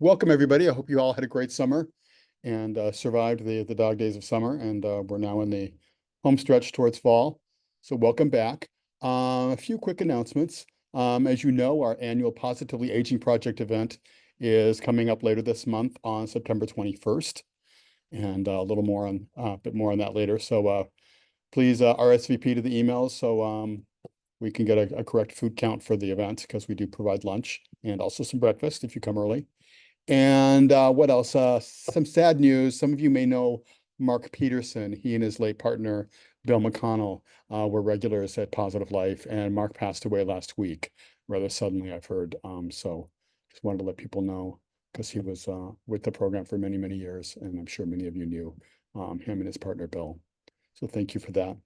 Welcome, everybody. I hope you all had a great summer and survived the dog days of summer. And we're now in the home stretch towards fall. So welcome back. A few quick announcements. As you know, our annual Positively Aging Project event is coming up later this month on September 21st. And a little more on a bit more on that later. So please RSVP to the emails so we can get a correct food count for the event because we do provide lunch and also some breakfast if you come early. And what else? Some sad news. Some of you may know Mark Peterson. He and his late partner, Bill McConnell, were regulars at Positive Life, and Mark passed away last week, rather suddenly, I've heard. So just wanted to let people know because he was with the program for many, many years, and I'm sure many of you knew him and his partner, Bill. So thank you for that.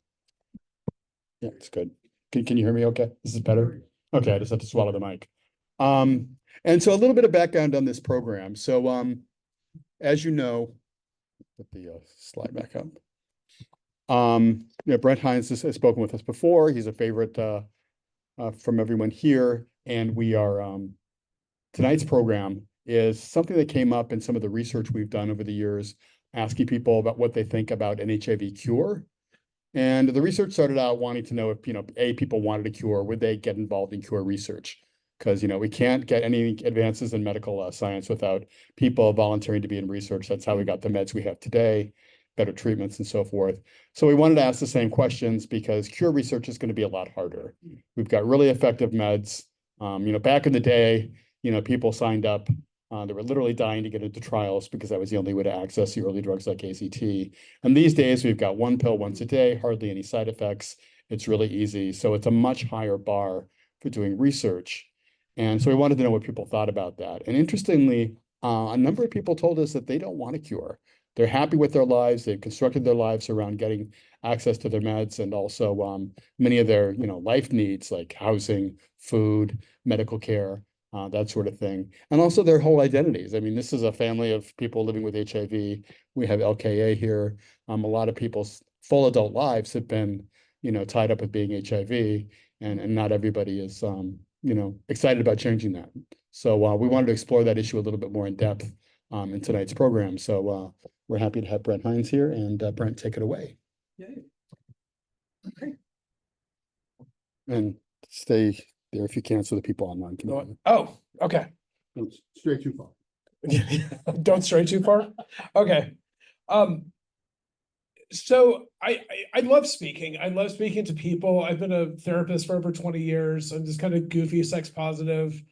Yeah, it's good. Can you hear me okay? This is better? Okay, I just have to swallow the mic. And so a little bit of background on this program. So as you know, put the slide back up. Brent Heinze has spoken with us before. He's a favorite from everyone here. And we are tonight's program is something that came up in some of the research we've done over the years, asking people about what they think about an HIV cure. And the research started out wanting to know if, people wanted a cure, would they get involved in cure research? Because, we can't get any advances in medical science without people volunteering to be in research. That's how we got the meds we have today, better treatments and so forth. So we wanted to ask the same questions because cure research is going to be a lot harder. We've got really effective meds. Back in the day, people signed up. They were literally dying to get into trials because that was the only way to access the early drugs like ACT. And these days we've got one pill once a day, hardly any side effects. It's really easy. So it's a much higher bar for doing research. And so we wanted to know what people thought about that. And interestingly, a number of people told us that they don't want a cure. They're happy with their lives. They've constructed their lives around getting access to their meds and also many of their, life needs like housing, food, medical care. That sort of thing. And also their whole identities. I mean, this is a family of people living with HIV. We have LKA here. A lot of people's full adult lives have been, tied up with being HIV, and not everybody is, excited about changing that. So we wanted to explore that issue a little bit more in depth in tonight's program. So we're happy to have Brent Heinze here, and Brent, take it away. Yay. Okay. And stay there if you can, so the people online can. Oh, okay. Don't stray too far. Don't stray too far. Okay. So I love speaking. I love speaking to people. I've been a therapist for over 20 years. I'm just kind of goofy, sex positive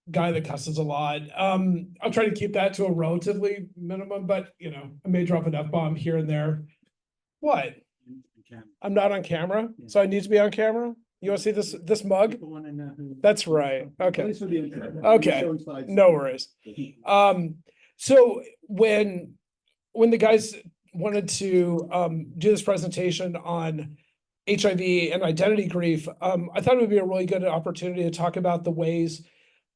guy that cusses a lot. I'll try to keep that to a relatively minimum, but I may drop an F-bomb here and there. What? I'm not on camera, so I need to be on camera. You want to see this mug? That's right. Okay. Okay. No worries. So when the guys wanted to do this presentation on HIV and identity grief, I thought it would be a really good opportunity to talk about the ways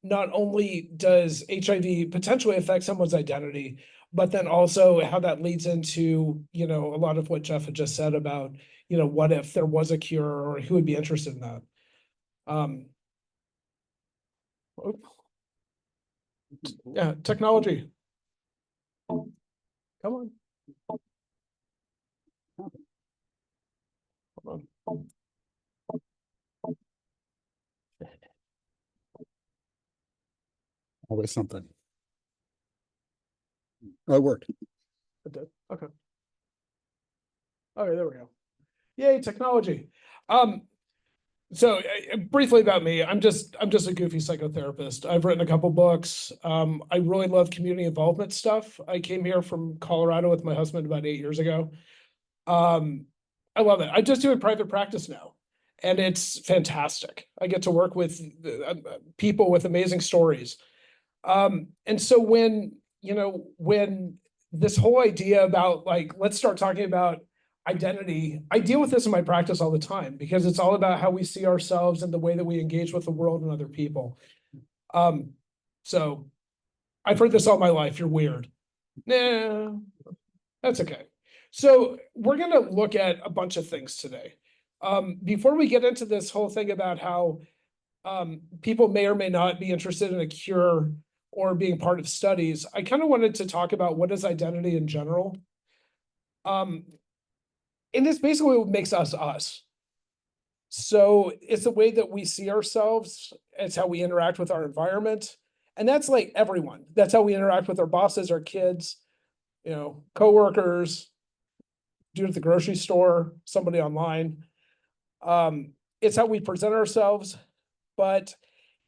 not only does HIV potentially affect someone's identity, but then also how that leads into, a lot of what Jeff had just said about, what if there was a cure, or who would be interested in that? Yeah, technology. Come on. Hold on. Always something. Oh, it worked. It did. Okay. Okay, there we go. Yay, technology. So briefly about me, I'm just a goofy psychotherapist. I've written a couple books. I really love community involvement stuff. I came here from Colorado with my husband about 8 years ago. I love it. I just do a private practice now, and it's fantastic. I get to work with people with amazing stories. And so when this whole idea about let's start talking about identity, I deal with this in my practice all the time because it's all about how we see ourselves and the way that we engage with the world and other people. So I've heard this all my life. You're weird. Nah, that's okay. So we're going to look at a bunch of things today. Before we get into this whole thing about how people may or may not be interested in a cure, or being part of studies, I kind of wanted to talk about what is identity in general. And it's basically what makes us us. So it's the way that we see ourselves. It's how we interact with our environment. And that's like everyone. That's how we interact with our bosses, our kids, coworkers, dude at the grocery store, somebody online. It's how we present ourselves, but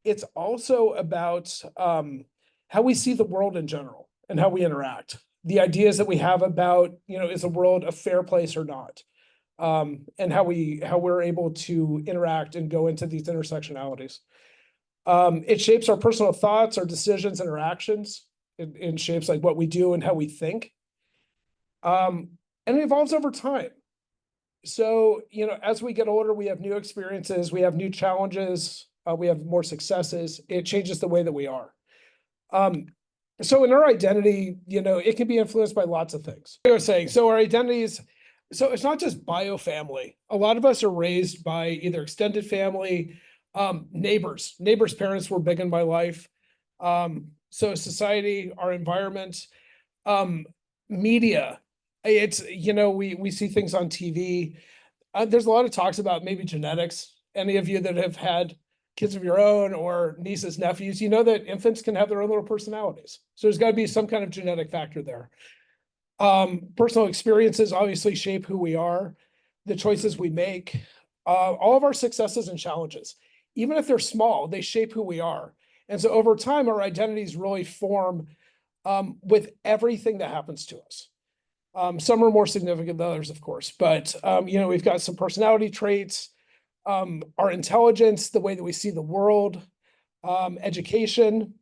it's also about how we see the world in general and how we interact. The ideas that we have about, is the world a fair place or not? And how we're able to interact and go into these intersectionalities. It shapes our personal thoughts, our decisions, and our actions. It shapes like what we do and how we think. And it evolves over time. So, as we get older, we have new experiences, we have new challenges, we have more successes. It changes the way that we are. So in our identity, it can be influenced by lots of things. I was saying, so our identities, so it's not just bio family. A lot of us are raised by either extended family, neighbors. Neighbors' parents were big in my life. So society, our environment, media. It's, we see things on TV. There's a lot of talks about maybe genetics. Any of you that have had kids of your own or nieces, nephews, you know that infants can have their own little personalities. So there's got to be some kind of genetic factor there. Personal experiences obviously shape who we are, the choices we make, all of our successes and challenges. Even if they're small, they shape who we are. And so over time, our identities really form with everything that happens to us. Some are more significant than others, of course, but we've got some personality traits, our intelligence, the way that we see the world, education.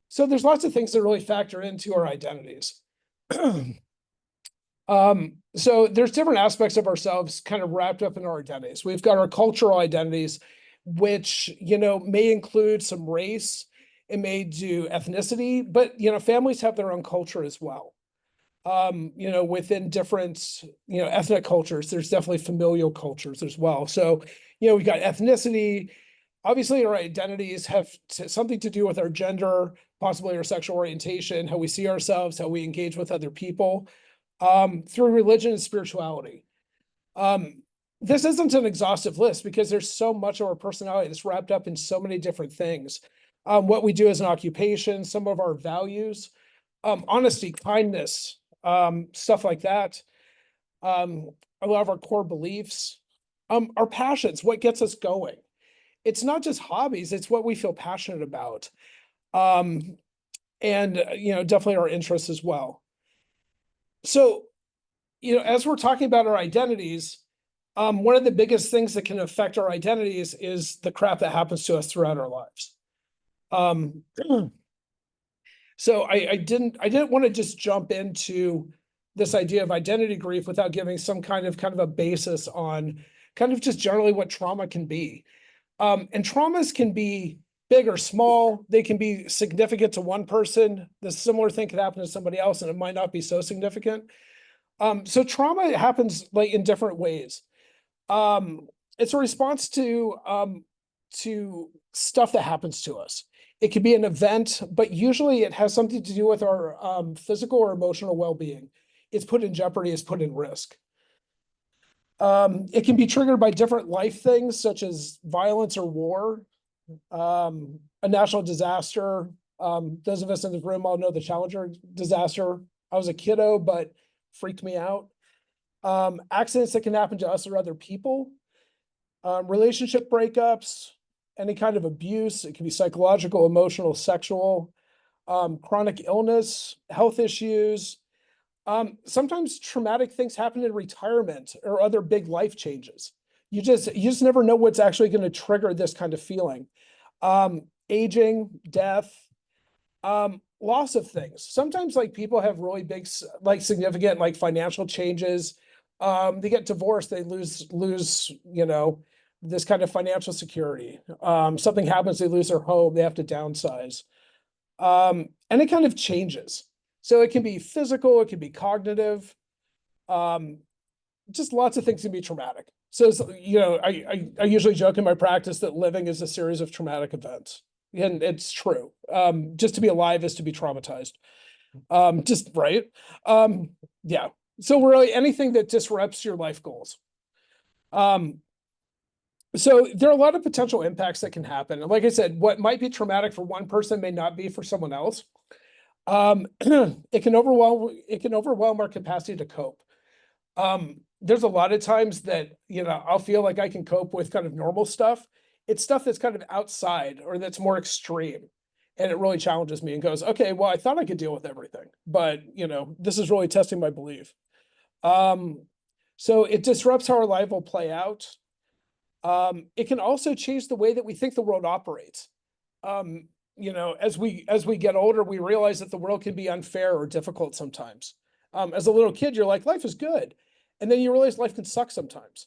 So there's lots of things that really factor into our identities. So there's different aspects of ourselves kind of wrapped up in our identities. We've got our cultural identities, which, may include some race, it may do ethnicity, but, families have their own culture as well. Within different, ethnic cultures, there's definitely familial cultures as well. So, we've got ethnicity. Obviously, our identities have something to do with our gender, possibly our sexual orientation, how we see ourselves, how we engage with other people, through religion and spirituality. This isn't an exhaustive list because there's so much of our personality that's wrapped up in so many different things. What we do as an occupation, some of our values, honesty, kindness, stuff like that. A lot of our core beliefs, our passions, what gets us going. It's not just hobbies, it's what we feel passionate about. And, definitely our interests as well. So, as we're talking about our identities, one of the biggest things that can affect our identities is the crap that happens to us throughout our lives. So I didn't want to just jump into this idea of identity grief without giving some kind of a basis on kind of just generally what trauma can be. And traumas can be big or small. They can be significant to one person. The similar thing could happen to somebody else, and it might not be so significant. So trauma happens like in different ways. It's a response to stuff that happens to us. It could be an event, but usually it has something to do with our physical or emotional well-being. It's put in jeopardy, it's put in risk. It can be triggered by different life things such as violence or war, a national disaster. Those of us in the room all know the Challenger disaster. I was a kiddo, but freaked me out. Accidents that can happen to us or other people, relationship breakups, any kind of abuse. It can be psychological, emotional, sexual, chronic illness, health issues. Sometimes traumatic things happen in retirement or other big life changes. You just never know what's actually going to trigger this kind of feeling. Aging, death, loss of things. Sometimes like people have really big, like significant, like financial changes. They get divorced, they lose, this kind of financial security. Something happens, they lose their home, they have to downsize. And it kind of changes. So it can be physical, it can be cognitive. Just lots of things can be traumatic. So, I usually joke in my practice that living is a series of traumatic events. And it's true. Just to be alive is to be traumatized. Just right. Yeah. So really anything that disrupts your life goals. So there are a lot of potential impacts that can happen. And like I said, what might be traumatic for one person may not be for someone else. It can overwhelm our capacity to cope. There's a lot of times that, I'll feel like I can cope with kind of normal stuff. It's stuff that's kind of outside or that's more extreme. And it really challenges me and goes, okay, well, I thought I could deal with everything, but this is really testing my belief. So it disrupts how our life will play out. It can also change the way that we think the world operates. As we get older, we realize that the world can be unfair or difficult sometimes. As a little kid, you're like, life is good. And then you realize life can suck sometimes.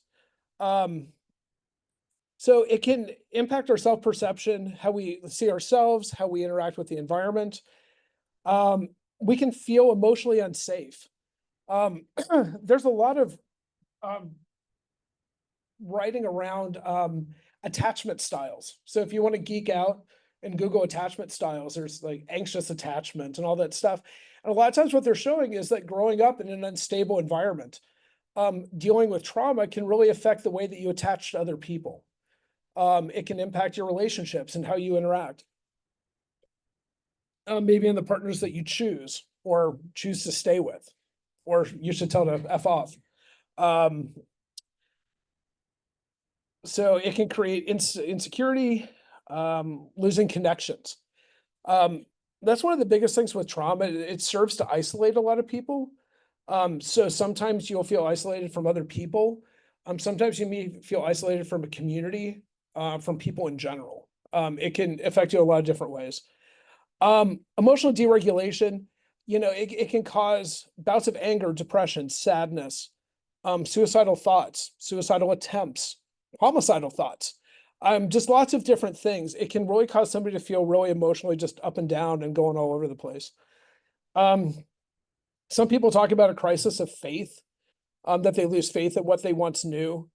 So it can impact our self-perception, how we see ourselves, how we interact with the environment. We can feel emotionally unsafe. There's a lot of writing around attachment styles. So if you want to geek out and Google attachment styles, there's like anxious attachment and all that stuff. And a lot of times what they're showing is that growing up in an unstable environment, dealing with trauma can really affect the way that you attach to other people. It can impact your relationships and how you interact. Maybe in the partners that you choose or choose to stay with, or you should tell to F off. So it can create insecurity, losing connections. That's one of the biggest things with trauma. It serves to isolate a lot of people. So sometimes you'll feel isolated from other people. Sometimes you may feel isolated from a community, from people in general. It can affect you a lot of different ways. Emotional deregulation, it can cause bouts of anger, depression, sadness, suicidal thoughts, suicidal attempts, homicidal thoughts, just lots of different things. It can really cause somebody to feel really emotionally just up and down and going all over the place. Some people talk about a crisis of faith, that they lose faith at what they once knew.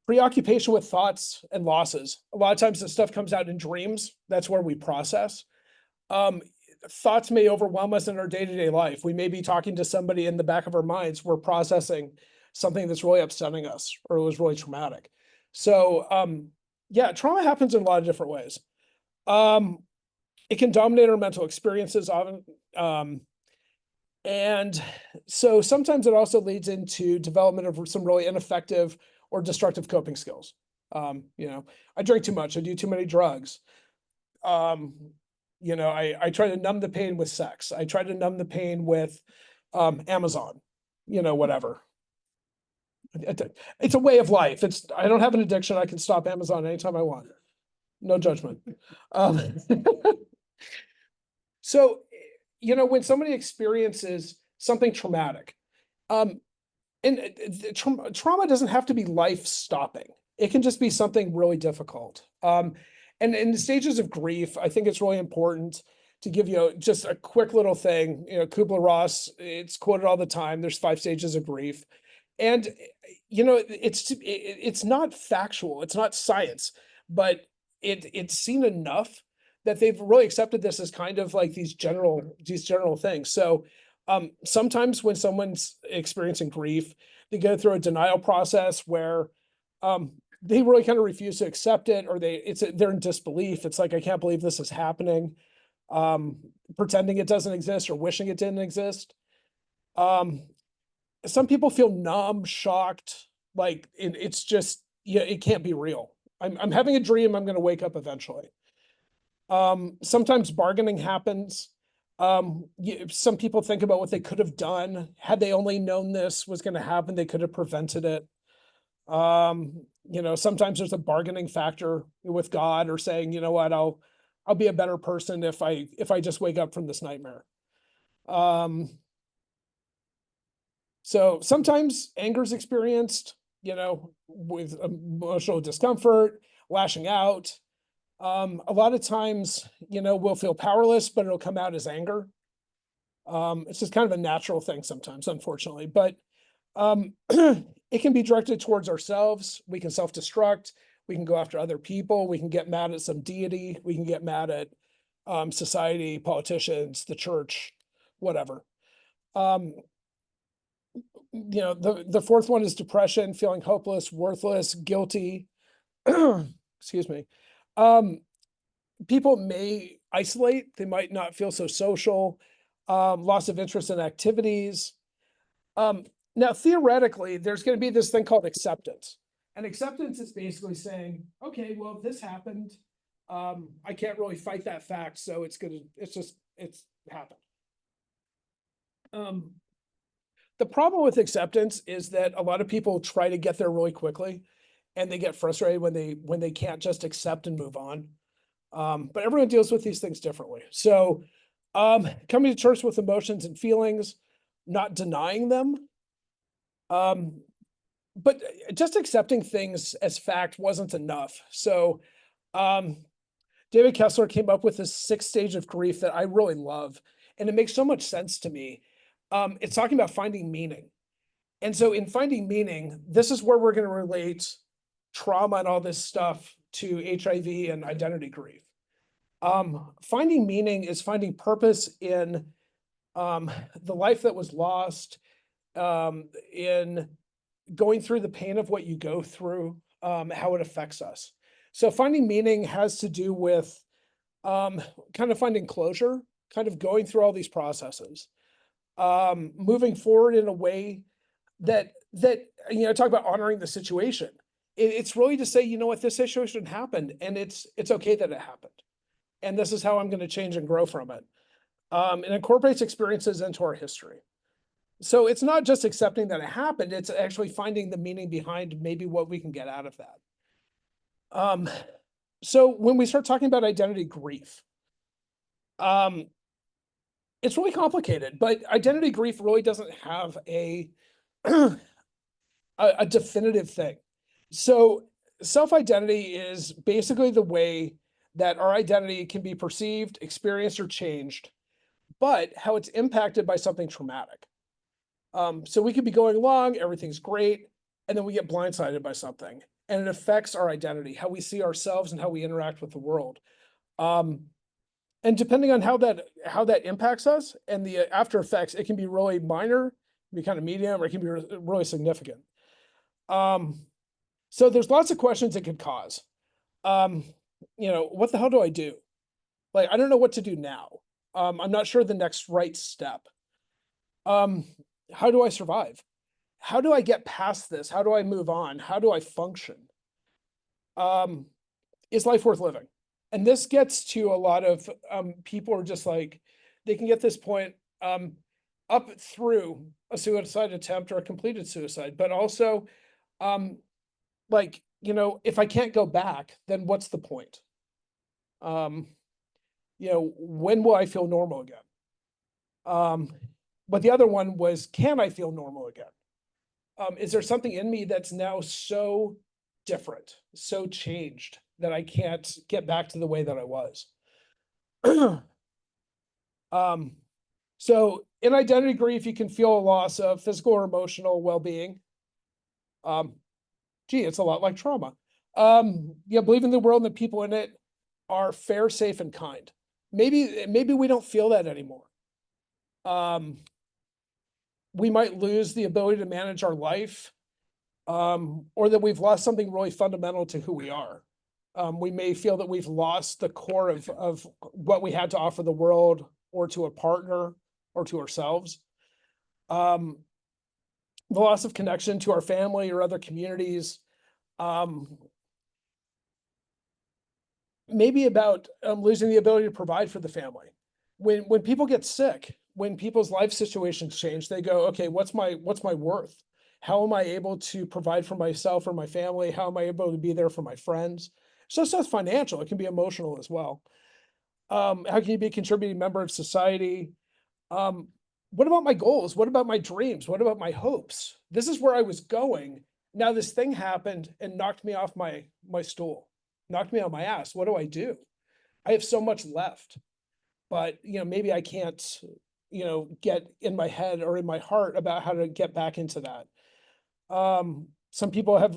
Preoccupation with thoughts and losses. A lot of times this stuff comes out in dreams. That's where we process. Thoughts may overwhelm us in our day-to-day life. We may be talking to somebody in the back of our minds. We're processing something that's really upsetting us or it was really traumatic. So yeah, trauma happens in a lot of different ways. It can dominate our mental experiences often. And so sometimes it also leads into development of some really ineffective or destructive coping skills. I drink too much, I do too many drugs. I try to numb the pain with sex. I try to numb the pain with Amazon, whatever. It's a way of life. I don't have an addiction. I can stop Amazon anytime I want. No judgment. So, when somebody experiences something traumatic, and trauma doesn't have to be life stopping. It can just be something really difficult. And in the stages of grief, I think it's really important to give you just a quick little thing. Kubler-Ross, it's quoted all the time. There's 5 stages of grief. And, it's not factual, it's not science, but it's seen enough that they've really accepted this as kind of like these general things. So sometimes when someone's experiencing grief, they go through a denial process where they really kind of refuse to accept it, or they're in disbelief. It's like, I can't believe this is happening. Pretending it doesn't exist or wishing it didn't exist. Some people feel numb, shocked, like it's just, it can't be real. I'm having a dream, I'm going to wake up eventually. Sometimes bargaining happens. Some people think about what they could have done. Had they only known this was going to happen, they could have prevented it. Sometimes there's a bargaining factor with God, or saying, you know what, I'll be a better person if I just wake up from this nightmare. So sometimes anger is experienced, with emotional discomfort, lashing out. A lot of times, we'll feel powerless, but it'll come out as anger. It's just kind of a natural thing sometimes, unfortunately, but it can be directed towards ourselves. We can self-destruct. We can go after other people. We can get mad at some deity. We can get mad at society, politicians, the church, whatever. The fourth one is depression, feeling hopeless, worthless, guilty. Excuse me. People may isolate. They might not feel so social. Loss of interest in activities. Now, theoretically, there's going to be this thing called acceptance. And acceptance is basically saying, okay, well, if this happened, I can't really fight that fact, so it's happened. The problem with acceptance is that a lot of people try to get there really quickly, and they get frustrated when they can't just accept and move on. But everyone deals with these things differently. So, coming to terms with emotions and feelings, not denying them. But just accepting things as fact wasn't enough. So, David Kessler came up with this 6 stage of grief that I really love, and it makes so much sense to me. It's talking about finding meaning. And so in finding meaning, this is where we're going to relate trauma and all this stuff to HIV and identity grief. Finding meaning is finding purpose in the life that was lost, in going through the pain of what you go through, how it affects us. So finding meaning has to do with kind of finding closure, kind of going through all these processes, moving forward in a way that talk about honoring the situation. It's really to say, you know what, this situation happened, and it's okay that it happened, and this is how I'm going to change and grow from it. It incorporates experiences into our history. So it's not just accepting that it happened, it's actually finding the meaning behind maybe what we can get out of that. So when we start talking about identity grief, it's really complicated, but identity grief really doesn't have a definitive thing. So self-identity is basically the way that our identity can be perceived, experienced, or changed, but how it's impacted by something traumatic. So we could be going along, everything's great, and then we get blindsided by something, and it affects our identity, how we see ourselves and how we interact with the world. And depending on how that impacts us and the after effects, it can be really minor, be kind of medium, or it can be really significant. So there's lots of questions it could cause. What the hell do I do? Like, I don't know what to do now. I'm not sure the next right step. How do I survive? How do I get past this? How do I move on? How do I function? Is life worth living? And this gets to a lot of people are just like, they can get this point up through a suicide attempt or a completed suicide, but also if I can't go back, then what's the point? When will I feel normal again? But the other one was, can I feel normal again? Is there something in me that's now so different, so changed, that I can't get back to the way that I was? So in identity grief, you can feel a loss of physical or emotional well-being. It's a lot like trauma. Believing the world and the people in it are fair, safe, and kind. Maybe we don't feel that anymore. We might lose the ability to manage our life, or that we've lost something really fundamental to who we are. We may feel that we've lost the core of what we had to offer the world, or to a partner, or to ourselves. The loss of connection to our family or other communities. Maybe about losing the ability to provide for the family. When people get sick, when people's life situations change, they go, okay, what's my worth? How am I able to provide for myself or my family? How am I able to be there for my friends? So it's not financial, it can be emotional as well. How can you be a contributing member of society? What about my goals? What about my dreams? What about my hopes? This is where I was going. Now this thing happened and knocked me off my stool, knocked me on my ass. What do I do? I have so much left, but maybe I can't, get in my head or in my heart about how to get back into that. Some people have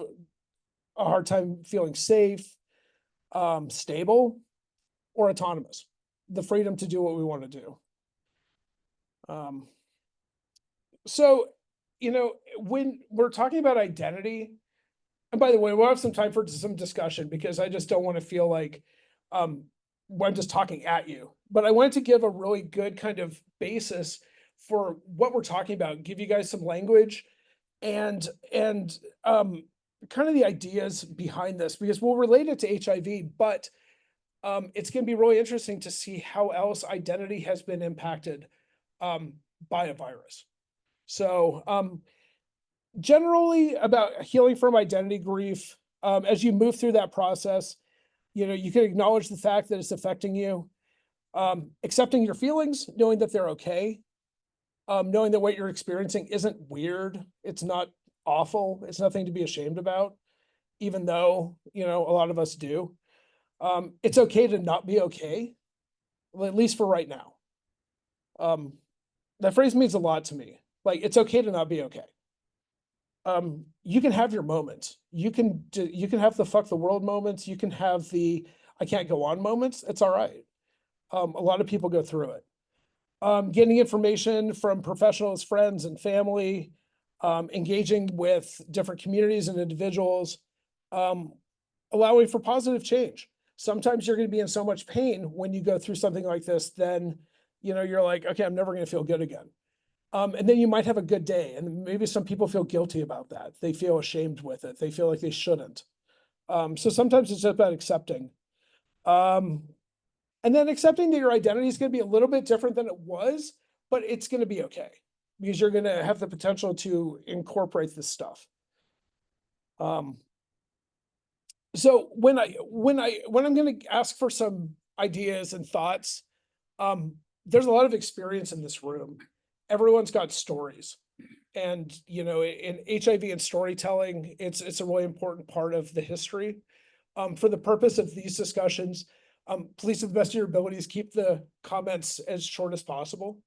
a hard time feeling safe, stable, or autonomous. The freedom to do what we want to do. So, when we're talking about identity, and by the way, we'll have some time for some discussion because I just don't want to feel like I'm just talking at you. But I wanted to give a really good kind of basis for what we're talking about, give you guys some language and kind of the ideas behind this, because we'll relate it to HIV, but it's going to be really interesting to see how else identity has been impacted by a virus. So generally about healing from identity grief, as you move through that process, you can acknowledge the fact that it's affecting you, accepting your feelings, knowing that they're okay, knowing that what you're experiencing isn't weird, it's not awful, it's nothing to be ashamed about, even though, a lot of us do. It's okay to not be okay, at least for right now. That phrase means a lot to me. Like, it's okay to not be okay. You can have your moments. You can have the fuck the world moments. You can have the I can't go on moments. It's all right. A lot of people go through it. Getting information from professionals, friends, and family, engaging with different communities and individuals, allowing for positive change. Sometimes you're going to be in so much pain when you go through something like this, then, you're like, okay, I'm never going to feel good again. And then you might have a good day, and maybe some people feel guilty about that. They feel ashamed with it. They feel like they shouldn't. So sometimes it's just about accepting. And then accepting that your identity is going to be a little bit different than it was, but it's going to be okay because you're going to have the potential to incorporate this stuff. So when I'm going to ask for some ideas and thoughts, there's a lot of experience in this room. Everyone's got stories, and in HIV and storytelling, it's a really important part of the history. For the purpose of these discussions, please, to the best of your abilities, keep the comments as short as possible.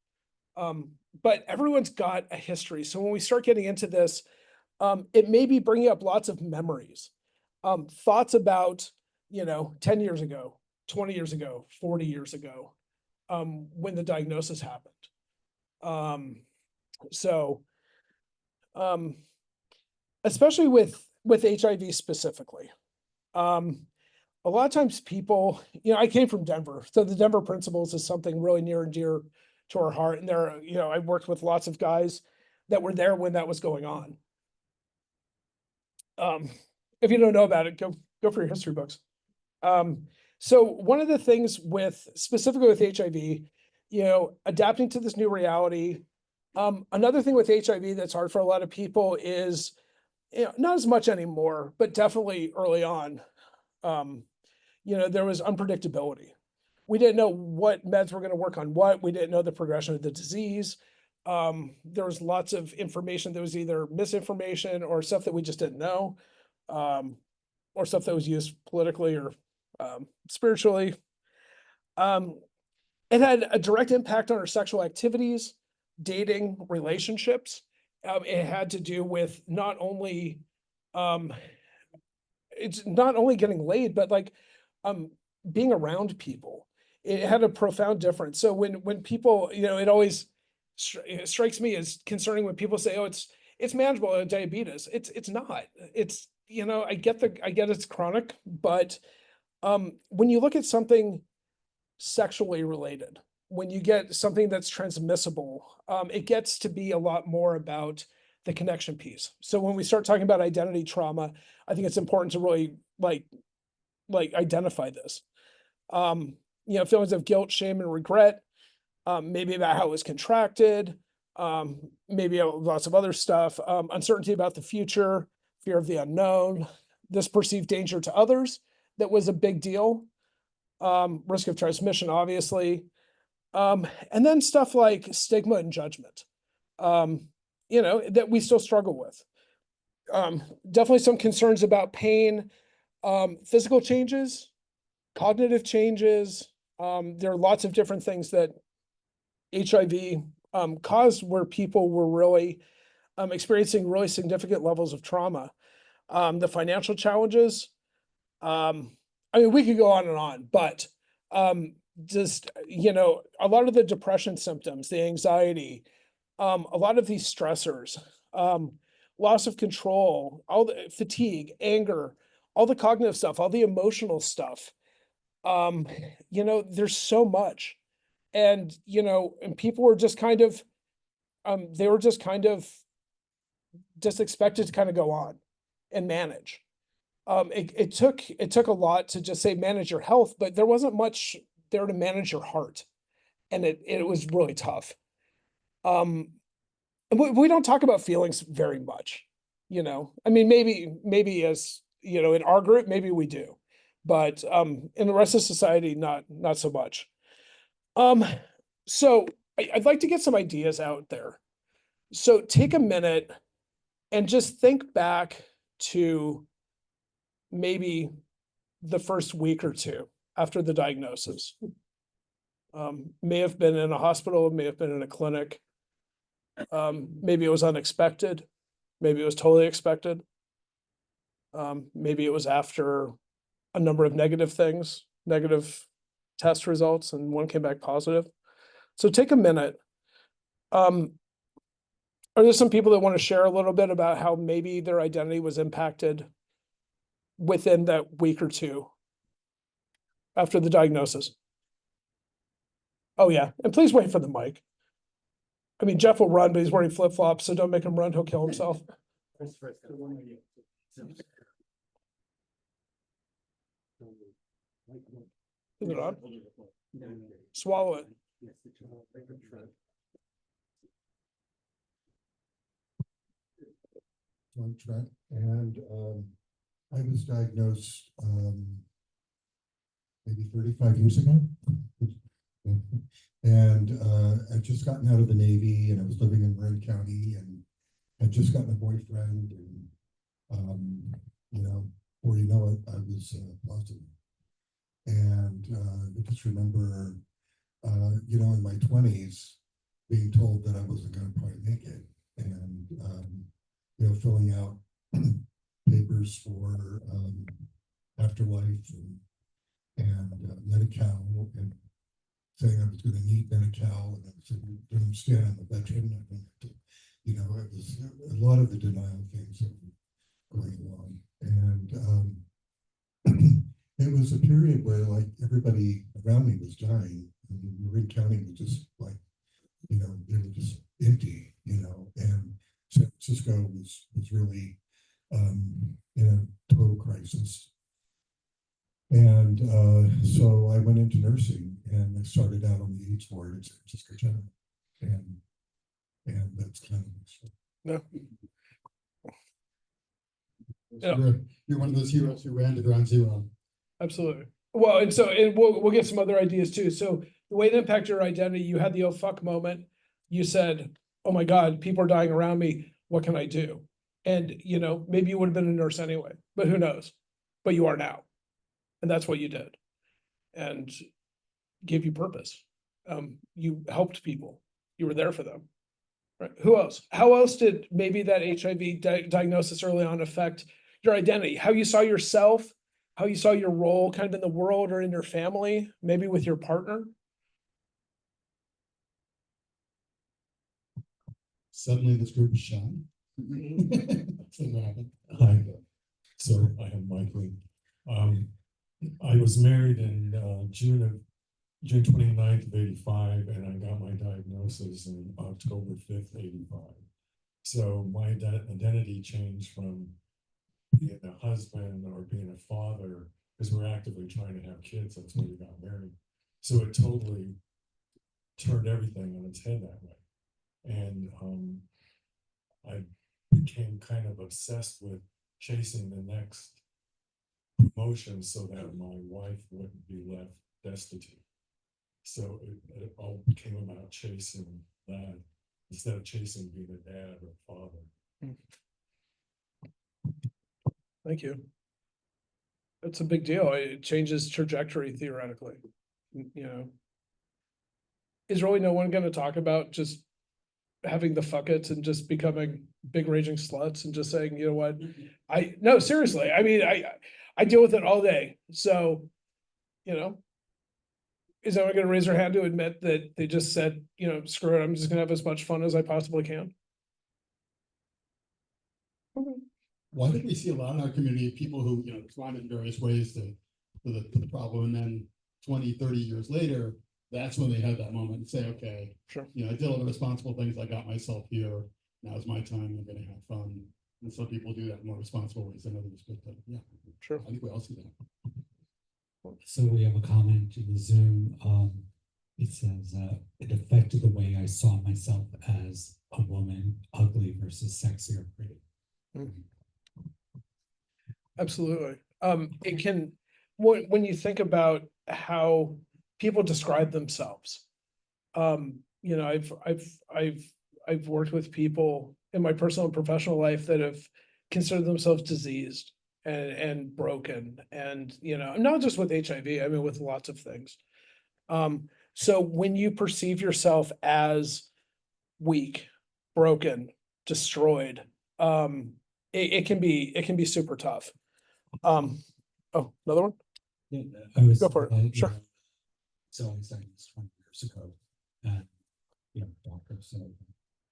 But everyone's got a history, so when we start getting into this, it may be bringing up lots of memories, thoughts about 10 years ago, 20 years ago, 40 years ago, when the diagnosis happened. Especially with HIV specifically, a lot of times people, I came from Denver, so the Denver principles is something really near and dear to our heart. And I worked with lots of guys that were there when that was going on. If you don't know about it, go for your history books. So one of the things specifically with HIV, adapting to this new reality. Another thing with HIV that's hard for a lot of people is, not as much anymore, but definitely early on, there was unpredictability. We didn't know what meds were going to work on what. We didn't know the progression of the disease. There was lots of information that was either misinformation or stuff that we just didn't know, or stuff that was used politically or spiritually. It had a direct impact on our sexual activities, dating, relationships. It had to do with not only getting laid, but like being around people. It had a profound difference. So when people, it always strikes me as concerning when people say, "Oh, it's manageable, diabetes." It's not. It's I get it's chronic, but when you look at something sexually related, when you get something that's transmissible, it gets to be a lot more about the connection piece. So when we start talking about identity trauma, I think it's important to really like identify this. Feelings of guilt, shame, and regret, maybe about how it was contracted, maybe lots of other stuff, uncertainty about the future, fear of the unknown, this perceived danger to others that was a big deal, risk of transmission, obviously. And then stuff like stigma and judgment, that we still struggle with. Definitely some concerns about pain, physical changes, cognitive changes. There are lots of different things that HIV caused where people were really experiencing really significant levels of trauma. the financial challenges. I mean, we could go on, but just, you know, a lot of the depression symptoms, the anxiety, a lot of these stressors, loss of control, all the fatigue, anger, all the cognitive stuff, all the emotional stuff. You know, there's so much. And, you know, and people were just kind of, they were just expected to kind of go on and manage. It took a lot to just say manage your health, but there wasn't much there to manage your heart. And it was really tough. And we don't talk about feelings very much, you know. I mean, maybe as, you know, in our group, maybe we do, but in the rest of society, not so much. So I'd like to get some ideas out there. So take a minute and just think back to maybe the first week or two after the diagnosis. May have been in a hospital, may have been in a clinic. Maybe it was unexpected. Maybe it was totally expected. Maybe it was after a number of negative test results, and one came back positive. So take a minute. Are there some people that want to share a little bit about how maybe their identity was impacted within that week or two after the diagnosis? Oh yeah, and please wait for the mic. I mean, Jeff will run, but he's wearing flip-flops, so don't make him run, he'll kill himself. Is it on? Swallow it. I'm Trent, and I was diagnosed maybe 35 years ago. And I'd just gotten out of the Navy, and I was living in Brent County, and I'd just gotten a boyfriend, and you know, before you know it, I was positive. And I just remember, you know, in my 20s, being told that I wasn't going to probably make it, and you know, filling out papers for afterlife and Medi-Cal, and saying I was going to need Medi-Cal, and I was going to stand on the veteran. I wanted to, you know, it was a lot of the denial things that were going along, and it was a period where like everybody around me was dying. I mean, Marin County was just like, you know, they were just empty, you know, and San Francisco was really in a total crisis. And so I went into nursing, and I started out on the AIDS ward at San Francisco General, and that's kind of my story. No. So you're one of those heroes who ran to ground zero. Absolutely. Well, and so we'll get some other ideas too. So the way it impacted your identity, you had the oh fuck moment. You said, oh my God, people are dying around me. What can I do? And, you know, maybe you would have been a nurse anyway, but who knows? But you are now. And that's what you did. And gave you purpose. You helped people. You were there for them. Right. Who else? How else did maybe that HIV diagnosis early on affect your identity? How you saw yourself, how you saw your role kind of in the world or in your family, maybe with your partner? Suddenly this group is shy. Hi, so I am Michael. I was married in June 29th of 85, and I got my diagnosis in October 5th, 85. So my identity changed from being a husband or being a father, because we're actively trying to have kids. That's when we got married. So it totally turned everything on its head that way. And I became kind of obsessed with chasing the next promotion so that my wife wouldn't be left destitute. So it all became about chasing that instead of chasing being a dad or father. Thank you. That's a big deal. It changes trajectory theoretically. You know, is really no one going to talk about just having the fuck it and just becoming big raging sluts and just saying, you know what? No, seriously, I mean, I deal with it all day. So, you know, is anyone gonna raise their hand to admit that they just said, you know, screw it, I'm just gonna have as much fun as I possibly can? Why did we see a lot in our community of people who, you know, responded in various ways to the problem, and then 20, 30 years later, that's when they had that moment and say, okay, Sure. you know, I did all the responsible things, I got myself here, now is my time, I'm gonna have fun. And some people do that in more responsible ways than others, but yeah, Sure. I think we all see that. So we have a comment in the Zoom. It says, it affected the way I saw myself as a woman, ugly versus sexy or pretty. Absolutely. It can, when you think about how people describe themselves, you know, I've worked with people in my personal and professional life that have considered themselves diseased and broken, and, you know, not just with HIV, I mean, with lots of things. So when you perceive yourself as weak, broken, destroyed, it can be super tough. Oh, another one? Yeah, I was. Go for it. Sure. So I started this 20 years ago, and you know, doctor said,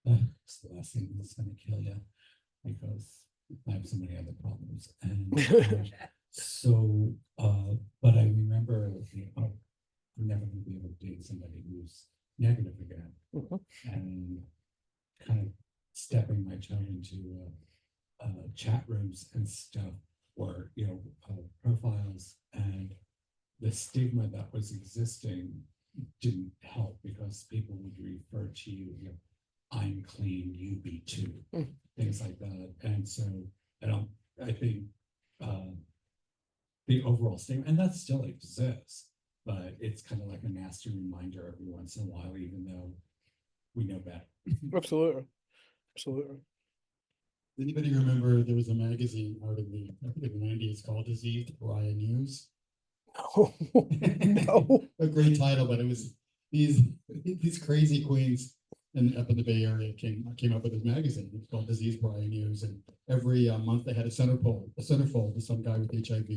it's the last thing that's gonna kill you because I have so many other problems. And so, but I remember, you know, I'm never gonna be able to date somebody who's negative again, and kind of stepping my toe into chat rooms and stuff, or you know, profiles, and the stigma that was existing didn't help because people would refer to you, you know, I'm clean, you be too, things like that. And so I think the overall stigma, and that still exists, but it's kind of like a nasty reminder every once in a while, even though we know better. Absolutely. Absolutely. Anybody remember there was a magazine out in the, I think the 90s called Diseased Pariah News? No. A great title, but it was these crazy queens up in the Bay Area came up with this magazine. It's called Disease Pariah News, and every month they had a centerfold to some guy with HIV,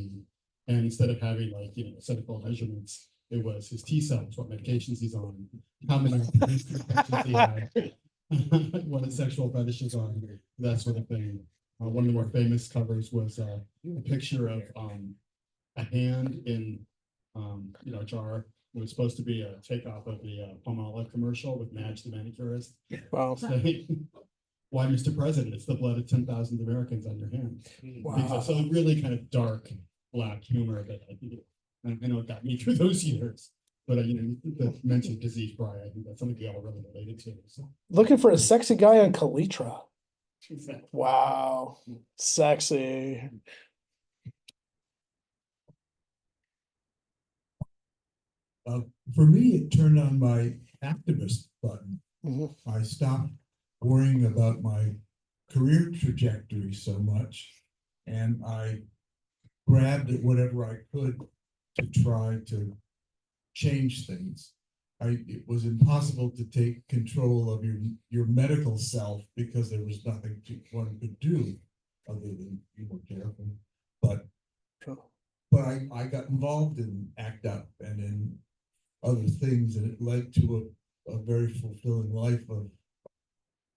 and instead of having, like, you know, centerfold measurements, it was his T cells, what medications he's on, how many infections he had, what his sexual fetishes are, that sort of thing. One of the more famous covers was a picture of a hand in you know, a jar. It was supposed to be a takeoff of the Palmolive commercial with Madge the manicurist. Wow. Saying, why, Mr. President, it's the blood of 10,000 Americans on your hands. Wow. So really kind of dark black humor that I think I know it got me through those years. But you know, the mentioned disease pariah, I think that's something we all really related to. So. Looking for a sexy guy on Kalitra. Wow. Sexy. For me, it turned on my activist button. Mhm. I stopped worrying about my career trajectory so much, and I grabbed at whatever I could to try to change things. It was impossible to take control of your medical self because there was nothing one could do other than be more careful. But I got involved in ACT UP and in other things, and it led to a very fulfilling life of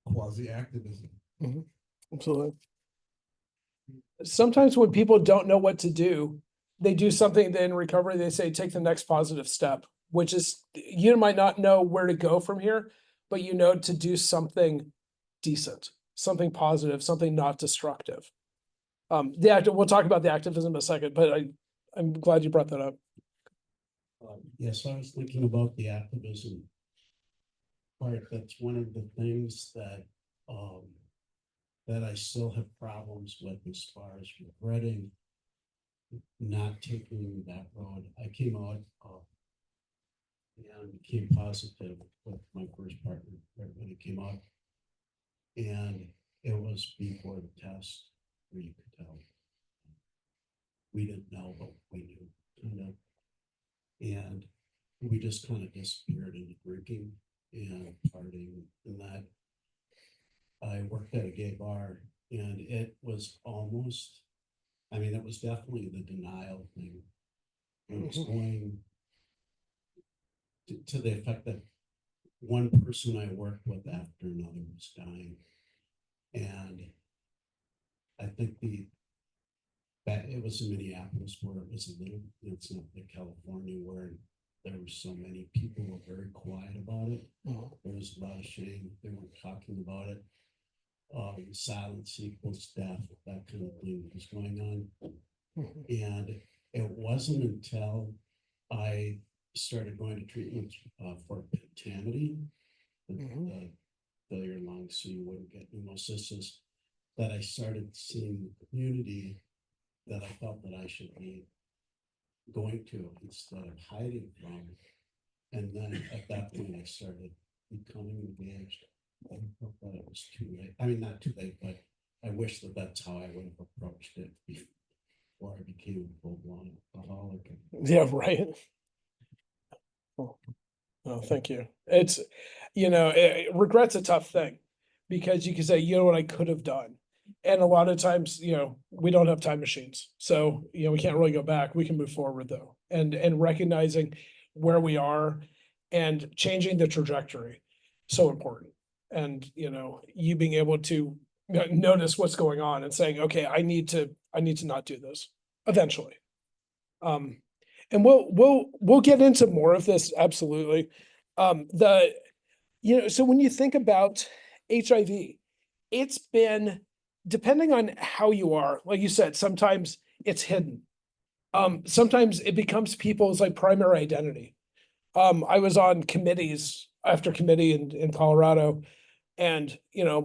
quasi-activism. Absolutely. Sometimes when people don't know what to do, they do something in recovery, they say, take the next positive step, which is, you might not know where to go from here, but you know, to do something decent, something positive, something not destructive. We'll talk about the activism in a second, but I'm glad you brought that up. Yes, I was thinking about the activism part. That's one of the things that I still have problems with, as far as regretting not taking that road. I came out and became positive with my first partner right when it came out, and it was before the test where you could tell. We didn't know, but we knew, you know. And we just kind of disappeared into drinking and partying and that. I worked at a gay bar and it was almost, I mean, it was definitely the denial thing. It was going to the effect that one person I worked with after another was dying. And I think that it was in Minneapolis where it was a little, it's not like California where there were so many people were very quiet about it. There was a lot of shame. They weren't talking about it. Silence equals death, that kind of thing was going on. And it wasn't until I started going to treatment for pentaminity, the failure lungs, so you wouldn't get pneumocystis, that I started seeing the community that I felt that I should be going to instead of hiding from. And then at that point, I started becoming engaged. I felt that it was too late. I mean, not too late, but I wish that that's how I would have approached it before I became a full-blown alcoholic. Yeah, right. Oh, thank you. It's, regret's a tough thing because you can say, you know what I could have done. And a lot of times, we don't have time machines. So, we can't really go back. We can move forward though. And recognizing where we are and changing the trajectory, so important. And, you being able to notice what's going on and saying, okay, I need to not do this eventually. And we'll get into more of this, absolutely. So when you think about HIV, it's been, depending on how you are, like you said, sometimes it's hidden. Sometimes it becomes people's like primary identity. I was on committees after committee in Colorado, and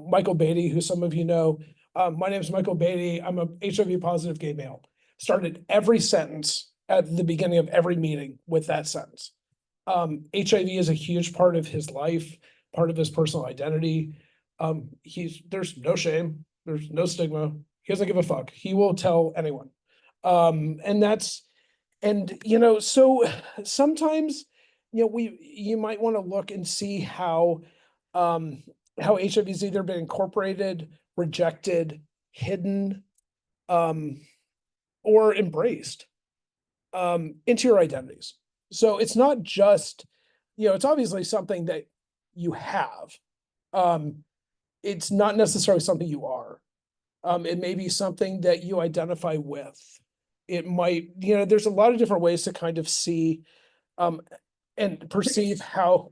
Michael Beatty, who some of you know, my name is Michael Beatty. I'm a HIV positive gay male. Started every sentence at the beginning of every meeting with that sentence. HIV is a huge part of his life, part of his personal identity. There's no shame, there's no stigma. He doesn't give a fuck. He will tell anyone. So sometimes, you might want to look and see how HIV has either been incorporated, rejected, hidden, or embraced into your identities. So it's not just, it's obviously something that you have. It's not necessarily something you are. It may be something that you identify with. It might, there's a lot of different ways to kind of see and perceive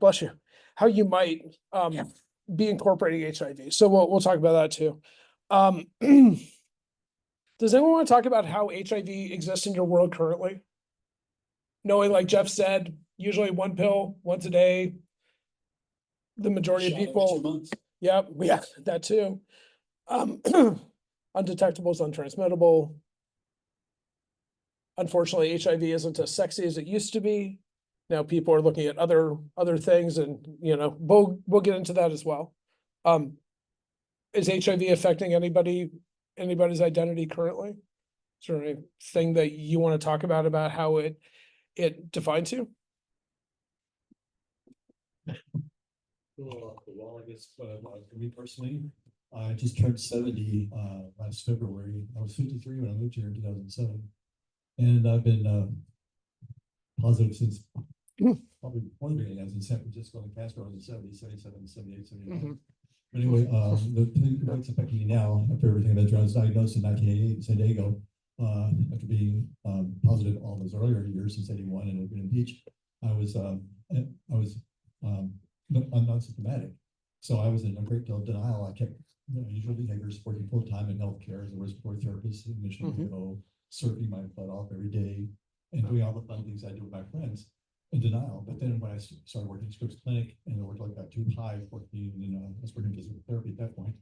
bless you, how you might be incorporating HIV. So we'll talk about that too. Does anyone want to talk about how HIV exists in your world currently? Knowing, like Jeff said, usually one pill once a day. The majority of people. Yeah, that too. Undetectable is untransmittable. Unfortunately, HIV isn't as sexy as it used to be. Now people are looking at other things, and we'll get into that as well. Is HIV affecting anybody's identity currently? Is there anything that you want to talk about how it defines you? Well, I guess for me personally, I just turned 70 last February. I was 53 when I moved here in 2007, and I've been positive since probably before the beginning. I was in San Francisco and Castro. I was in 70, 77, 78, 79. But anyway, the thing that's affecting me now, after everything that I was diagnosed in 1988 in San Diego, after being positive all those earlier years since 81 and been impeached, I was non-symptomatic. So I was in a great deal of denial. I kept usual behaviors, working full time in healthcare as a respiratory therapist in Michigan, surfing my butt off every day and doing all the fun things I do with my friends in denial. But then when I started working at Scripps Clinic and the workload got too high, working I was working physical therapy at that point,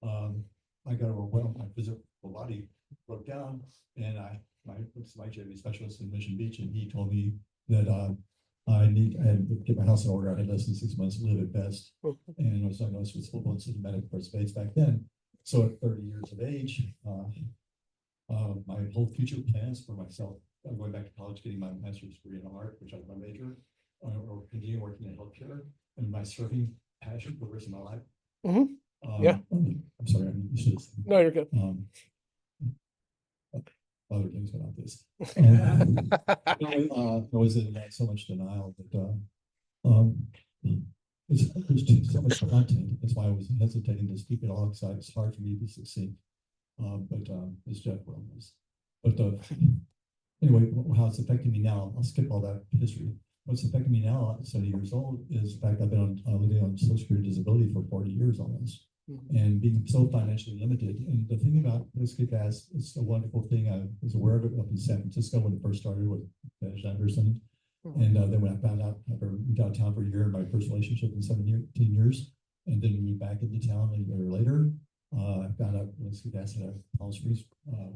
I got overwhelmed. My physical body broke down, and I went to my HIV specialist in Mission Beach, and he told me that I had to get my house in order. I had less than 6 months to live at best, and I was diagnosed with full-blown symptomatic first AIDS back then. So at 30 years of age, my whole future plans for myself, I'm going back to college, getting my master's degree in art, which was my major, or continue working in healthcare, and my surfing passion for the rest of my life. Yeah. I'm sorry, I should have said, No, you're good. other things about this. I was in so much denial that, there's just so much content. That's why I was hesitating to speak at all, because it's hard for me to be succinct. But as Jeff well knows. But anyway, how it's affecting me now, I'll skip all that history. What's affecting me now at 70 years old is the fact I've been living on Social Security disability for 40 years almost. And being so financially limited. And the thing about this gas, it's a wonderful thing. I was aware of it up in San Francisco when it first started with Dennis Anderson. And then when I found out, after we got downtown for a year, my first relationship in 17 years, and then we moved back into town a year later. I found out Whiskey Gas had a Palm Springs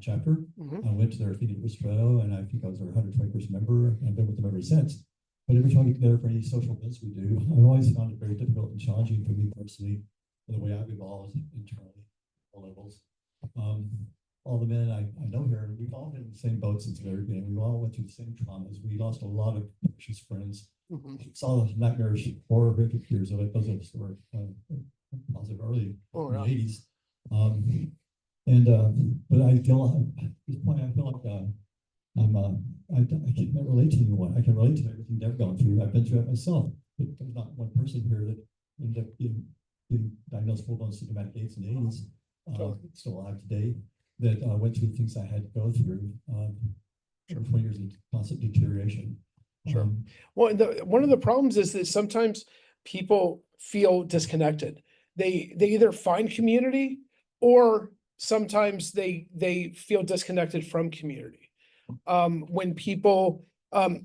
chapter. I went to their thing at Wistrello, and I think I was their 121st member, and I've been with them ever since. But every time we get together for any social events we do, I've always found it very difficult and challenging for me personally, the way I've evolved internally, all levels. All the men I know here, we've all been in the same boat since the very beginning. We all went through the same traumas. We lost a lot of precious friends. Saw the nightmarish, horrific years of it. Those of us who were positive early in the 80s. But I feel at this point, I feel like I can't relate to anyone. I can relate to everything they've gone through. I've been through it myself, but there's not one person here that ended up being diagnosed full-blown symptomatic AIDS in the 80s, still alive today, that went through things I had to go through. 20 years of constant deterioration. Sure. Well, one of the problems is that sometimes people feel disconnected. They either find community, or sometimes they feel disconnected from community. When people, I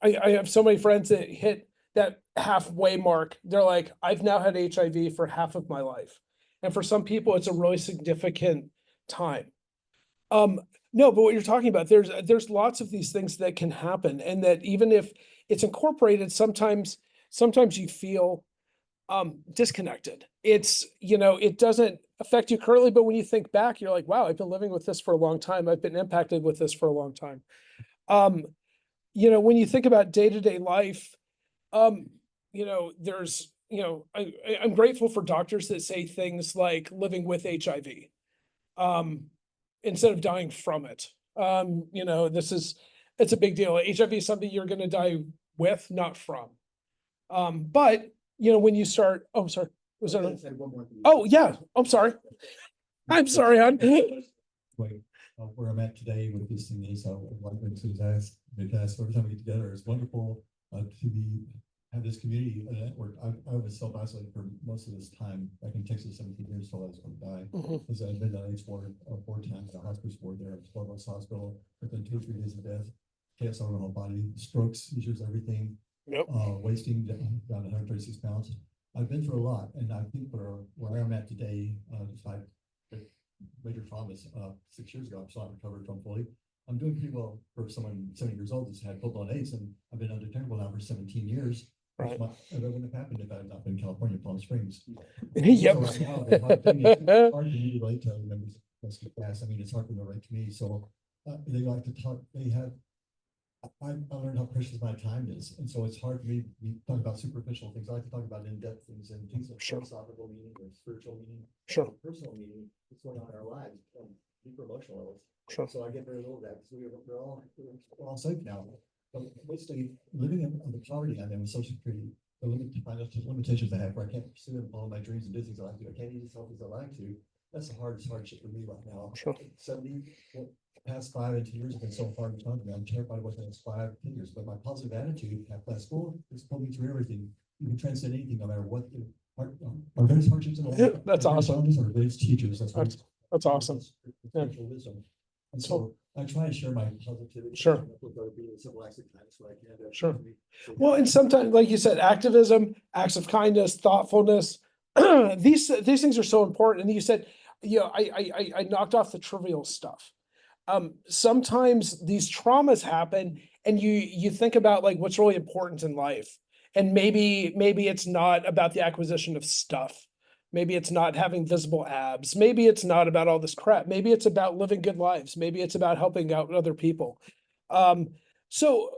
have so many friends that hit that halfway mark. They're like, I've now had HIV for half of my life. And for some people, it's a really significant time. No, but what you're talking about, there's lots of these things that can happen, and that even if it's incorporated, sometimes you feel disconnected. It's, it doesn't affect you currently, but when you think back, you're like, wow, I've been living with this for a long time. I've been impacted with this for a long time. When you think about day-to-day life, there's, I'm grateful for doctors that say things like living with HIV, instead of dying from it. It's a big deal. HIV is something you're going to die with, not from. But when you start, oh, I'm sorry. Was there? Oh, yeah. I'm sorry. I'm sorry, hon. Wait, where I'm at today with this thing is, like Sue's asked, every time we get together, it's wonderful to have this community network. I was self-isolated for most of this time back in Texas, 17 years till I was going to die. Because I've been on H4 4 times, the hospice ward there at Florida Hospital, within 2 or 3 days of death, chaos over the whole body, strokes, seizures, everything. Wasting down to 136 pounds. I've been through a lot, and I think where I'm at today, despite major traumas 6 years ago, I'm still not recovered from fully. I'm doing pretty well for someone 70 years old that's had full-blown AIDS, and I've been undetectable now for 17 years. Right. That wouldn't have happened if I had not been in California, Palm Springs. Yep. So right now, it's hard for me to relate to other members of Whiskey Gas. I mean, it's hard for them to relate to me. So they like to talk. I learned how precious my time is, and so it's hard for me to talk about superficial things. I like to talk about in-depth things and things of philosophical meaning or spiritual meaning, personal meaning. What's going on in our lives, deeper emotional levels. So I get very little of that because we're all safe now. But basically, living in the poverty I'm in with Social Security, the limitations I have, where I can't pursue and follow my dreams and do things I like to. I can't eat as healthy as I like to. That's the hardest hardship for me right now. 70. Past 5 and 10 years have been so hard to come to me. I'm terrified of what the next 5, 10 years. But my positive attitude at that school has pulled me through everything. You can transcend anything, no matter what our greatest hardships in life. That's awesome. Our greatest teachers. That's awesome. Wisdom. And so I try to share my positivity. Sure. Sure. Well, and sometimes, like you said, activism, acts of kindness, thoughtfulness, these things are so important. And you said, I knocked off the trivial stuff. Sometimes these traumas happen, and you think about like what's really important in life. And maybe it's not about the acquisition of stuff. Maybe it's not having visible abs. Maybe it's not about all this crap. Maybe it's about living good lives. Maybe it's about helping out other people. So,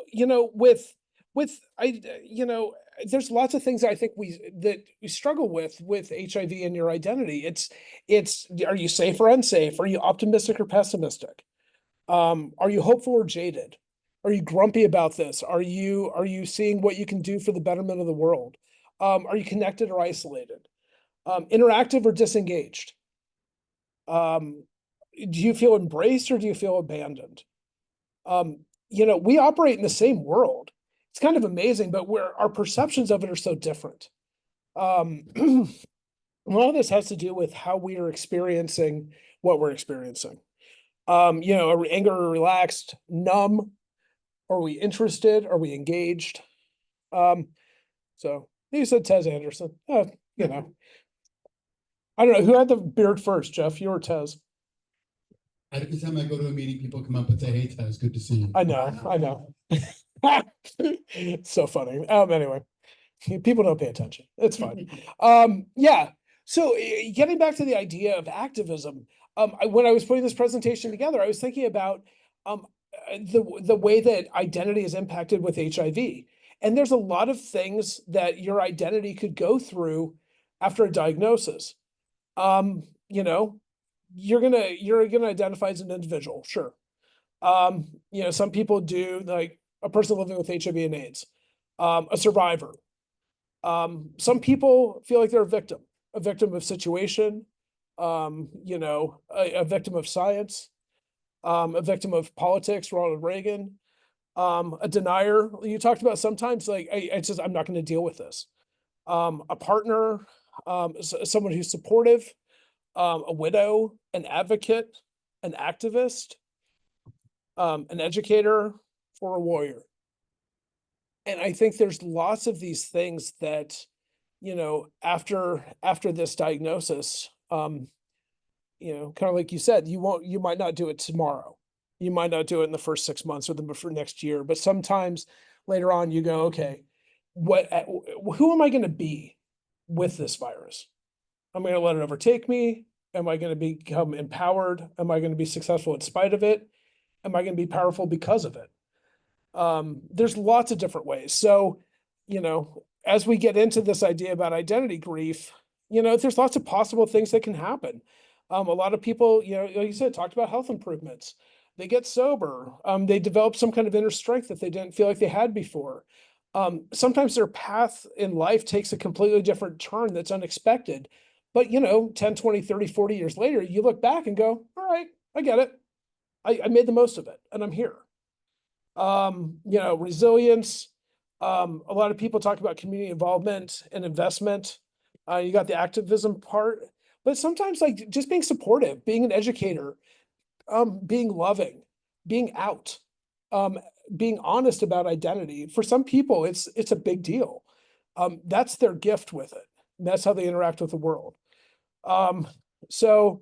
with there's lots of things I think that we struggle with HIV and your identity. Are you safe or unsafe? Are you optimistic or pessimistic? Are you hopeful or jaded? Are you grumpy about this? Are you seeing what you can do for the betterment of the world? Are you connected or isolated? Interactive or disengaged? Do you feel embraced or do you feel abandoned? We operate in the same world. It's kind of amazing, but our perceptions of it are so different. A lot of this has to do with how we are experiencing what we're experiencing. Are we angry or relaxed, numb? Are we interested? Are we engaged? So you said Tez Anderson. I don't know who had the beard first, Jeff. You or Tez? Every time I go to a meeting, people come up and say, "Hey, Tez, good to see you." I know. It's so funny. Anyway, people don't pay attention. It's fine. Yeah. So getting back to the idea of activism, when I was putting this presentation together, I was thinking about the way that identity is impacted with HIV. And there's a lot of things that your identity could go through after a diagnosis. You're gonna identify as an individual, sure. Some people do, like a person living with HIV and AIDS, a survivor. Some people feel like they're a victim of situation, a victim of science, a victim of politics, Ronald Reagan, a denier. You talked about sometimes like, I'm not going to deal with this. A partner, someone who's supportive, a widow, an advocate, an activist, an educator, or a warrior. And I think there's lots of these things that, after this diagnosis, kind of like you said, you might not do it tomorrow. You might not do it in the first 6 months or for next year, but sometimes later on you go, okay, who am I going to be with this virus? Am I going to let it overtake me? Am I going to become empowered? Am I going to be successful in spite of it? Am I going to be powerful because of it? There's lots of different ways. So, as we get into this idea about identity grief, there's lots of possible things that can happen. A lot of people, like you said, talked about health improvements. They get sober. They develop some kind of inner strength that they didn't feel like they had before. Sometimes their path in life takes a completely different turn that's unexpected. But, 10, 20, 30, 40 years later, you look back and go, all right, I get it. I made the most of it and I'm here. Resilience. A lot of people talk about community involvement and investment. You got the activism part, but sometimes like just being supportive, being an educator, being loving, being out, being honest about identity. For some people, it's a big deal. That's their gift with it. And that's how they interact with the world. So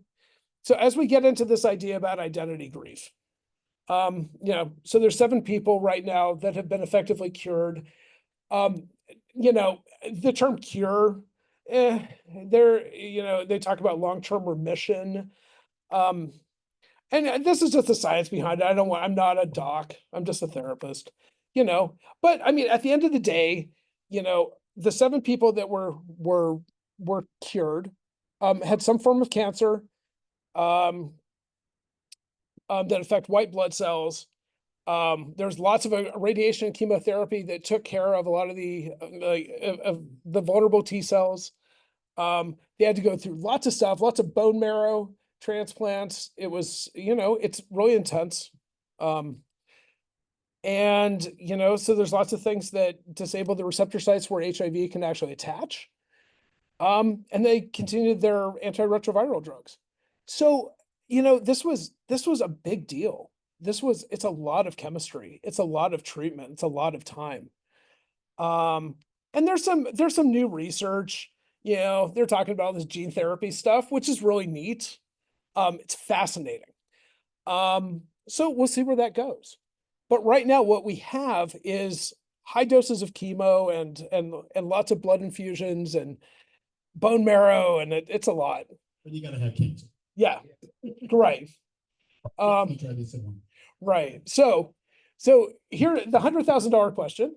as we get into this idea about identity grief, so there's 7 people right now that have been effectively cured. The term cure, they talk about long-term remission. And this is just the science behind it. I'm not a doc. I'm just a therapist, but I mean, at the end of the day, the 7 people that were cured, had some form of cancer, that affect white blood cells. There's lots of radiation and chemotherapy that took care of a lot of the vulnerable T cells. They had to go through lots of stuff, lots of bone marrow transplants. It was, it's really intense. So there's lots of things that disable the receptor sites where HIV can actually attach. And they continued their antiretroviral drugs. So, this was a big deal. It's a lot of chemistry. It's a lot of treatment. It's a lot of time. And there's some new research, they're talking about this gene therapy stuff, which is really neat. It's fascinating. So we'll see where that goes. But right now, what we have is high doses of chemo and lots of blood infusions and bone marrow, and it's a lot. But you gotta have cancer. Yeah, right. Try this at home. Right. So here, the $100,000 question.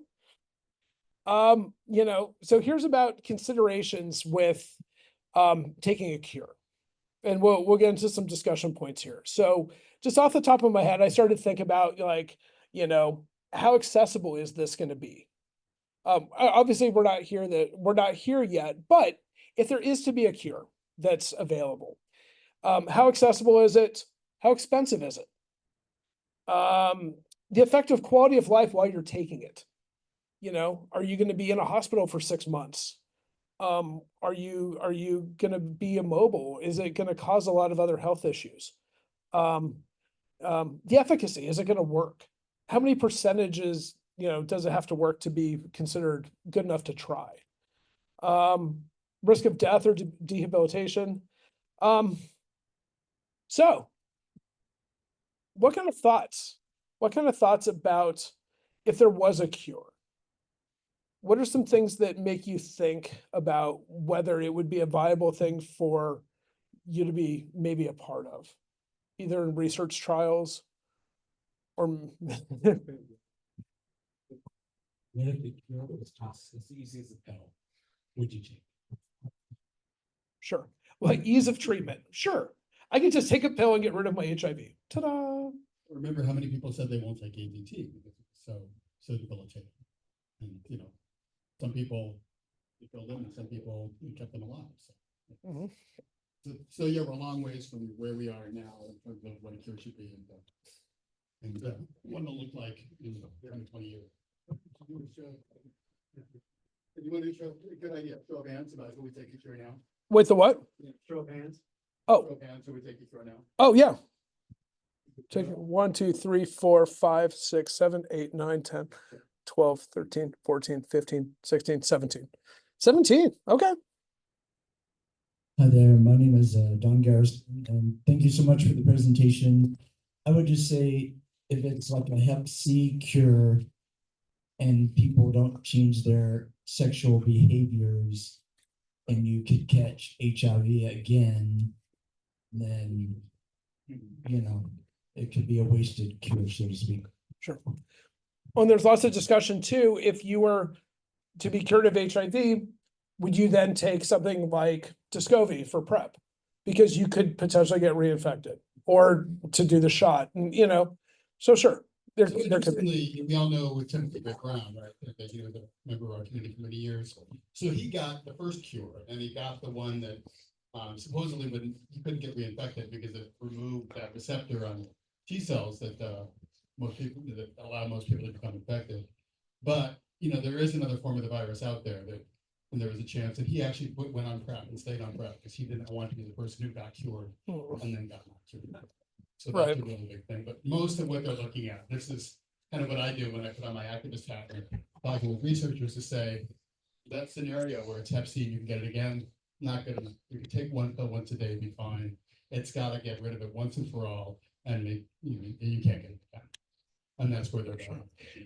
You know, so here's about considerations with taking a cure. And we'll get into some discussion points here. So just off the top of my head, I started to think about like, you know, how accessible is this going to be? Obviously we're not here yet, but if there is to be a cure that's available, how accessible is it? How expensive is it? The effective quality of life while you're taking it. You know, are you going to be in a hospital for 6 months? Are you going to be immobile? Is it going to cause a lot of other health issues? The efficacy, is it going to work? How many percentages, you know, does it have to work to be considered good enough to try? Risk of death or debilitation. So what kind of thoughts? What kind of thoughts about if there was a cure? What are some things that make you think about whether it would be a viable thing for you to be maybe a part of, either in research trials or What if the cure was just as easy as a pill? Would you take it? sure. Well, ease of treatment. Sure. I can just take a pill and get rid of my HIV. Ta-da. Remember how many people said they won't take ADT because it's so debilitating. And, you know, some people you killed them and some people you kept them alive. So. Mhm. So yeah, we're a long ways from where we are now in terms of what a cure should be and what it'll look like in 20 years. If you want to show, good idea, show of hands about who we take you through now. With the what? Show of hands. Oh. Show of hands, who we take you through now. Oh, yeah. Take it 1, 2, 3, 4, 5, 6, 7, 8, 9, 10, 12, 13, 14, 15, 16, 17. 17. Okay. Hi there, my name is Don Garrison, and thank you so much for the presentation. I would just say if it's like a Hep C cure and people don't change their sexual behaviors and you could catch HIV again, then, you know, it could be a wasted cure, so to speak. Sure. Well, and there's lots of discussion too. If you were to be cured of HIV, would you then take something like Descovy for PrEP? Because you could potentially get reinfected or to do the shot, and you know, so sure. There could be. Interestingly, we all know Timothy Brown, right? That he was a member of our community for many years. So he got the first cure, and he got the one that supposedly when he couldn't get reinfected because it removed that receptor on T cells that most people that allow most people to become infected. But you know, there is another form of the virus out there that, and there was a chance that he actually went on PrEP and stayed on PrEP because he didn't want to be the person who got cured and then got not cured. So that's a really big thing. But most of what they're looking at, this is kind of what I do when I put on my activist hat and talking with researchers to say that scenario where it's Hep C, you can get it again, not good enough. You can take one pill once a day, be fine. It's got to get rid of it once and for all, and you can't get it back. And that's where they're going.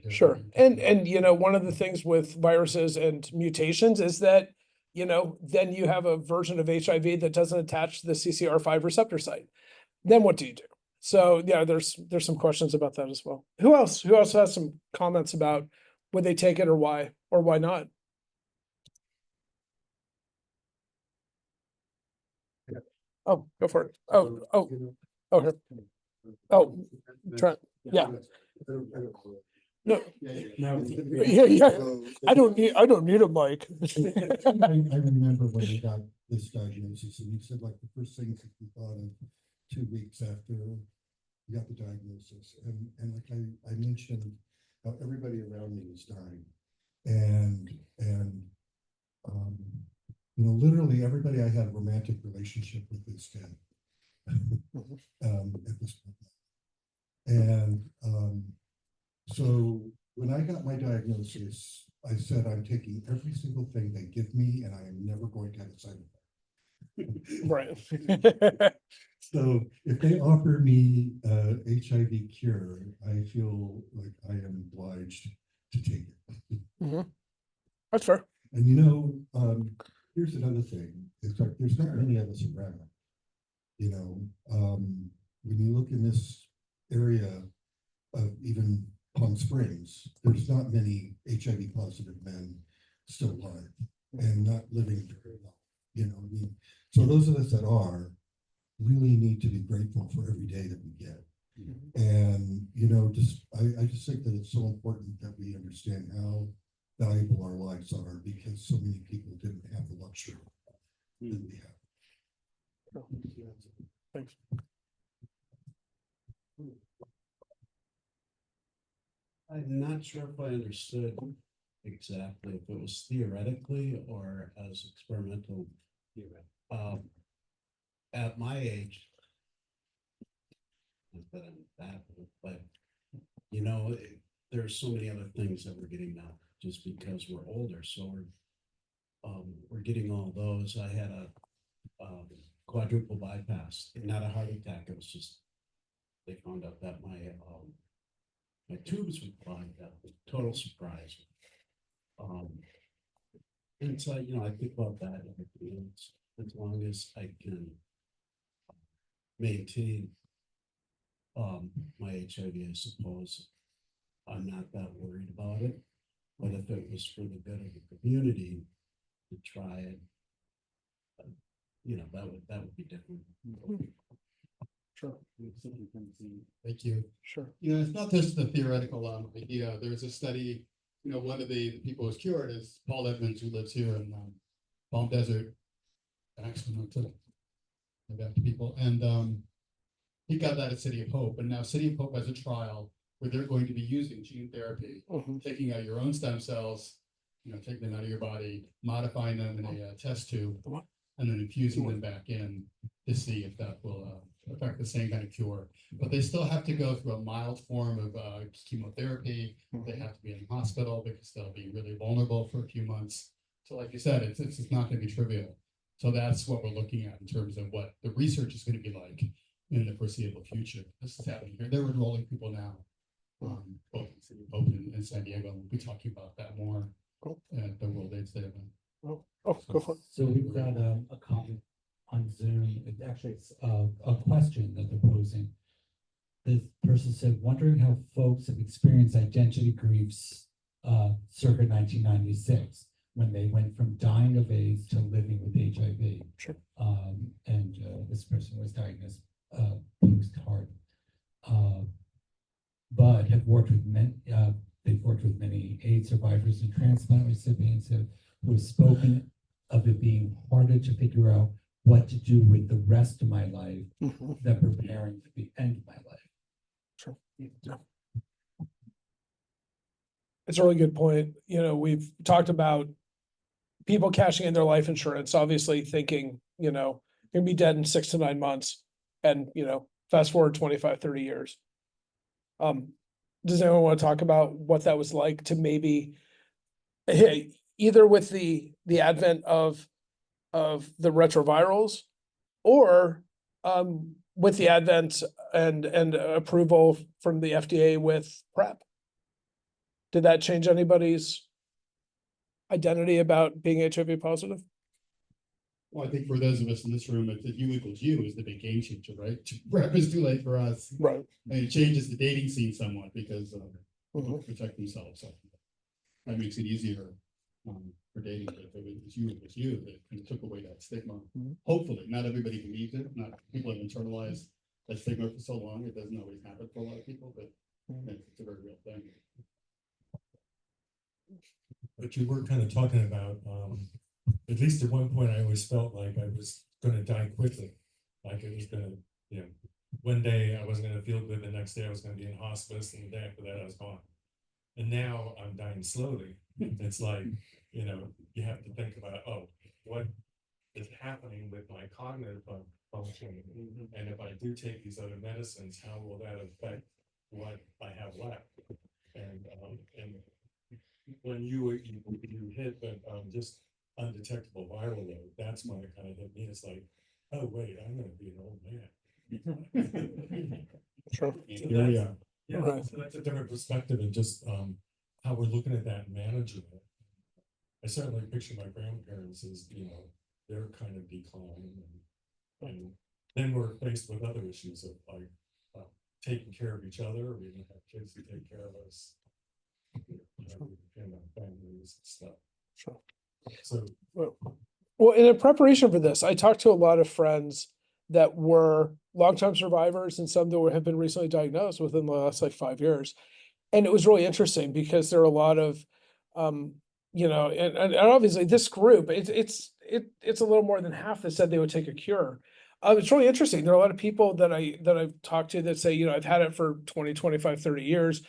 Sure. And you know, one of the things with viruses and mutations is that, you know, then you have a version of HIV that doesn't attach to the CCR5 receptor site. Then what do you do? So yeah, there's some questions about that as well. Who else has some comments about would they take it or why not? Oh, go for it. Oh, here. Oh, Trent. Yeah. No. Yeah. I don't need a mic. I remember when I got this diagnosis, and you said like the first things that you thought of 2 weeks after you got the diagnosis, and like I mentioned how everybody around me was dying, and you know, literally everybody I had a romantic relationship with is dead at this point. And so when I got my diagnosis, I said, I'm taking every single thing they give me, and I am never going to have a side effect. Right. So if they offer me a HIV cure, I feel like I am obliged to take it. That's fair. And you know, here's another thing. It's like there's not many of us around. You know, when you look in this area of even Palm Springs, there's not many HIV positive men still alive and not living very well, you know, what I mean, so those of us that are really need to be grateful for every day that we get. And, you know, I just think that it's so important that we understand how valuable our lives are because so many people didn't have the luxury that we have. Thanks. I'm not sure if I understood exactly if it was theoretically or as experimental. At my age, not that I'm that old, but you know, there's so many other things that we're getting now just because we're older. So we're getting all those. I had a quadruple bypass, not a heart attack. It was just they found out that my tubes were clogged up. Total surprise. And so, you know, I think about that as long as I can maintain my HIV, I suppose I'm not that worried about it. But if it was for the good of the community to try it, you know, that would be different. Sure. Thank you. Sure. You know, it's not just the theoretical idea. There's a study, you know, one of the people who's cured is Paul Edmonds, who lives here in Palm Desert. Actually, not to back to people. And he got that at City of Hope. And now City of Hope has a trial where they're going to be using gene therapy, taking out your own stem cells, you know, taking them out of your body, modifying them in a test tube, and then infusing them back in to see if that will affect the same kind of cure. But they still have to go through a mild form of chemotherapy. They have to be in the hospital because they'll be really vulnerable for a few months. So like you said, it's not going to be trivial. So that's what we're looking at in terms of what the research is going to be like in the foreseeable future. This is happening here. They're enrolling people now, both in City of Hope and San Diego. We'll be talking about that more at the World AIDS Day event. Oh, go for it. So we've got a comment on Zoom. It's a question that they're posing. This person said, wondering how folks have experienced identity griefs circa 1996 when they went from dying of AIDS to living with HIV. Sure. And this person was diagnosed post-heart, but have worked with they've worked with many AIDS survivors and transplant recipients who have spoken of it being harder to figure out what to do with the rest of my life than preparing for the end of my life. Sure. Yeah. It's a really good point. You know, we've talked about people cashing in their life insurance, obviously thinking, you know, you're gonna be dead in 6 to 9 months. And, you know, fast forward 25, 30 years. Does anyone want to talk about what that was like to maybe, hey, either with the advent of the retrovirals or with the advent and approval from the FDA with PrEP? Did that change anybody's identity about being HIV positive? Well, I think for those of us in this room, it's U equals U is the big game changer, right? PrEP is too late for us. Right. And it changes the dating scene somewhat because people protect themselves. So that makes it easier for dating. But if it was you, it was you. It kind of took away that stigma. Hopefully, not everybody believes it. Not people have internalized that stigma for so long. It doesn't always happen for a lot of people, but it's a very real thing. But you were kind of talking about, at least at one point, I always felt like I was going to die quickly. Like it was going to, you know, one day I wasn't going to feel good. The next day I was going to be in hospice. And the day after that I was gone. And now I'm dying slowly. It's like, you know, you have to think about, oh, what is happening with my cognitive function? And if I do take these other medicines, how will that affect what I have left? And when you hit the just undetectable viral load, that's when it kind of hit me. It's like, oh wait, I'm going to be an old man. Sure. So Here we are. yeah, Right. so that's a different perspective and just how we're looking at that and managing it. I certainly picture my grandparents as, you know, they're kind of declining, and then we're faced with other issues of like taking care of each other. We didn't have kids to take care of us. You know, we depend on families and stuff. Sure. So Well, in preparation for this, I talked to a lot of friends that were longtime survivors and some that have been recently diagnosed within the last like 5 years. And it was really interesting because there are a lot of, and obviously this group, it's a little more than half that said they would take a cure. It's really interesting. There are a lot of people that I've talked to that say, I've had it for 20, 25, 30 years.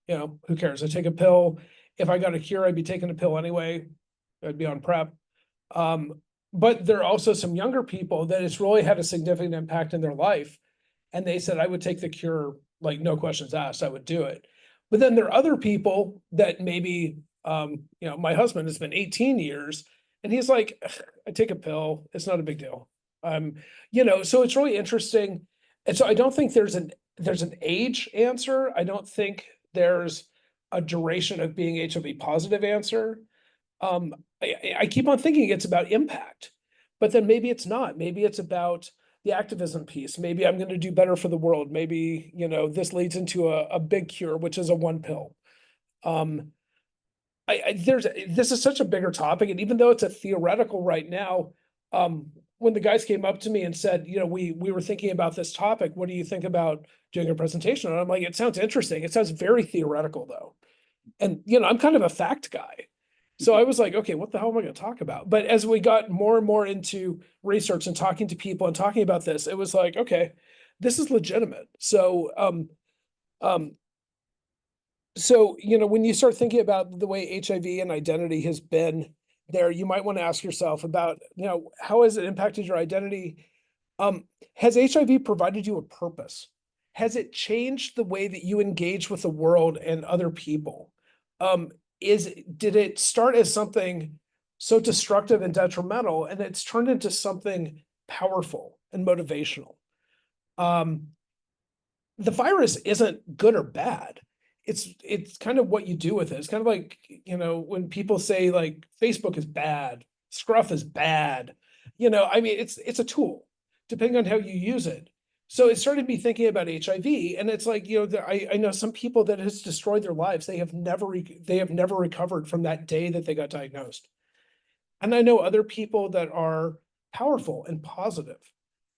Who cares? I take a pill. If I got a cure, I'd be taking a pill anyway. I'd be on PrEP. But there are also some younger people that it's really had a significant impact in their life. And they said, I would take the cure, like no questions asked, I would do it. But then there are other people that maybe, my husband has been 18 years and he's like, I take a pill. It's not a big deal. So it's really interesting. And so I don't think there's an age answer. I don't think there's a duration of being HIV positive answer. I keep on thinking it's about impact, but then maybe it's not. Maybe it's about the activism piece. Maybe I'm going to do better for the world. Maybe, this leads into a big cure, which is a one pill. This is such a bigger topic. And even though it's a theoretical right now, when the guys came up to me and said, we were thinking about this topic, what do you think about doing a presentation? And I'm like, it sounds interesting. It sounds very theoretical though. And, I'm kind of a fact guy. So I was like, okay, what the hell am I going to talk about? But as we got more and more into research and talking to people and talking about this, it was like, okay, this is legitimate. So, when you start thinking about the way HIV and identity has been there, you might want to ask yourself about, how has it impacted your identity? Has HIV provided you a purpose? Has it changed the way that you engage with the world and other people? Did it start as something so destructive and detrimental, and it's turned into something powerful and motivational? The virus isn't good or bad. It's kind of what you do with it. It's kind of like, when people say like Facebook is bad, Scruff is bad, it's a tool, depending on how you use it. So it started me thinking about HIV, and it's like, I know some people that has destroyed their lives. They have never recovered from that day that they got diagnosed. And I know other people that are powerful and positive,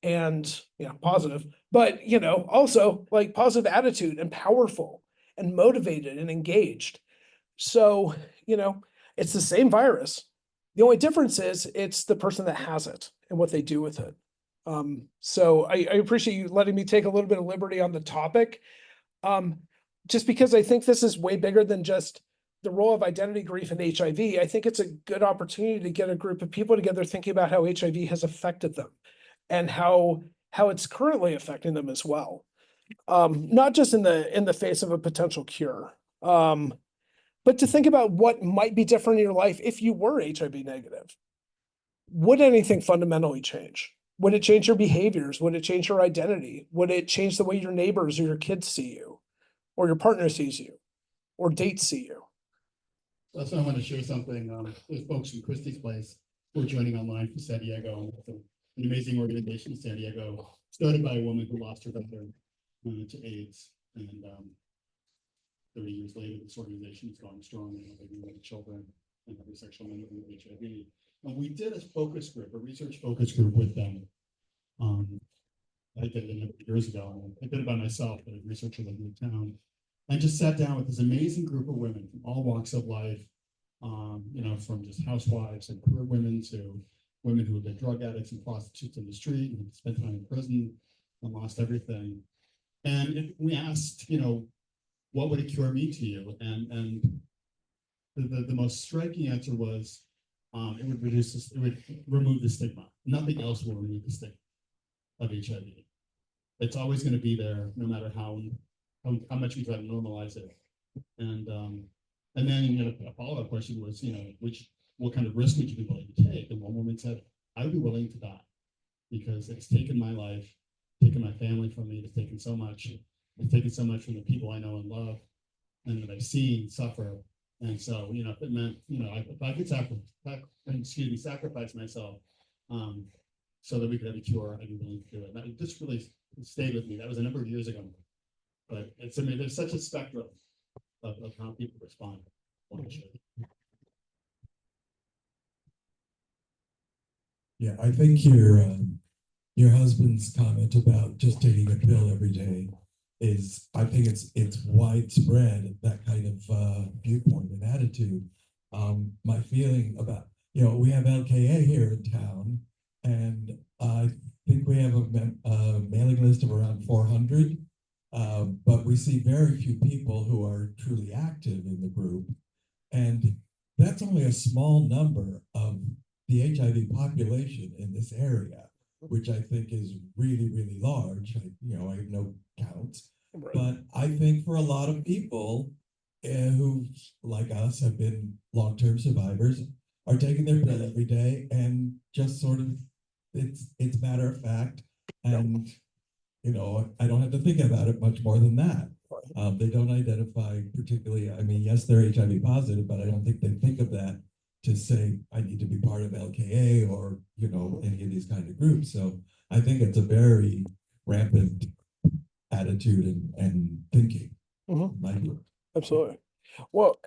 and positive, but also like positive attitude and powerful and motivated and engaged. So, it's the same virus. The only difference is it's the person that has it and what they do with it. So I appreciate you letting me take a little bit of liberty on the topic. Just because I think this is way bigger than just the role of identity grief in HIV. I think it's a good opportunity to get a group of people together thinking about how HIV has affected them and how it's currently affecting them as well. Not just in the face of a potential cure, but to think about what might be different in your life if you were HIV negative. Would anything fundamentally change? Would it change your behaviors? Would it change your identity? Would it change the way your neighbors or your kids see you, or your partner sees you, or dates see you? That's why I want to share something. There's folks from Christie's Place who are joining online from San Diego. It's an amazing organization in San Diego, started by a woman who lost her brother to AIDS. And 30 years later, this organization is going strong and helping with children and other sexual men living with HIV. And we did a focus group, a research focus group with them. I did it a number of years ago. I did it by myself, but a researcher lived in town. I just sat down with this amazing group of women from all walks of life, from just housewives and career women to women who have been drug addicts and prostitutes in the street and spent time in prison and lost everything. And we asked, what would it cure me to you? And the most striking answer was, it would it would remove the stigma. Nothing else will remove the stigma of HIV. It's always going to be there, no matter how much we try to normalize it. And then a follow-up question was, what kind of risk would you be willing to take? And one woman said, I would be willing to die because it's taken my life, taken my family from me, it's taken so much. It's taken so much from the people I know and love and that I've seen suffer. And so, if it meant, if I could sacrifice myself so that we could have a cure, I'd be willing to do it. And that just really stayed with me. That was a number of years ago. But it's, I mean, there's such a spectrum of how people respond. Yeah, I think your husband's comment about just taking a pill every day is, I think it's widespread, that kind of viewpoint and attitude. My feeling about, we have LKA here in town, and I think we have a mailing list of around 400. But we see very few people who are truly active in the group. And that's only a small number of the HIV population in this area, which I think is really, really large. I have no counts, but I think for a lot of people who, like us, have been long-term survivors, are taking their pill every day, and just sort of, it's matter of fact. And I don't have to think about it much more than that. They don't identify particularly, I mean, yes, they're HIV positive, but I don't think they think of that to say, I need to be part of LKA or, any of these kind of groups. So I think it's a very rampant attitude and thinking. Mhm. My view. Absolutely. Well,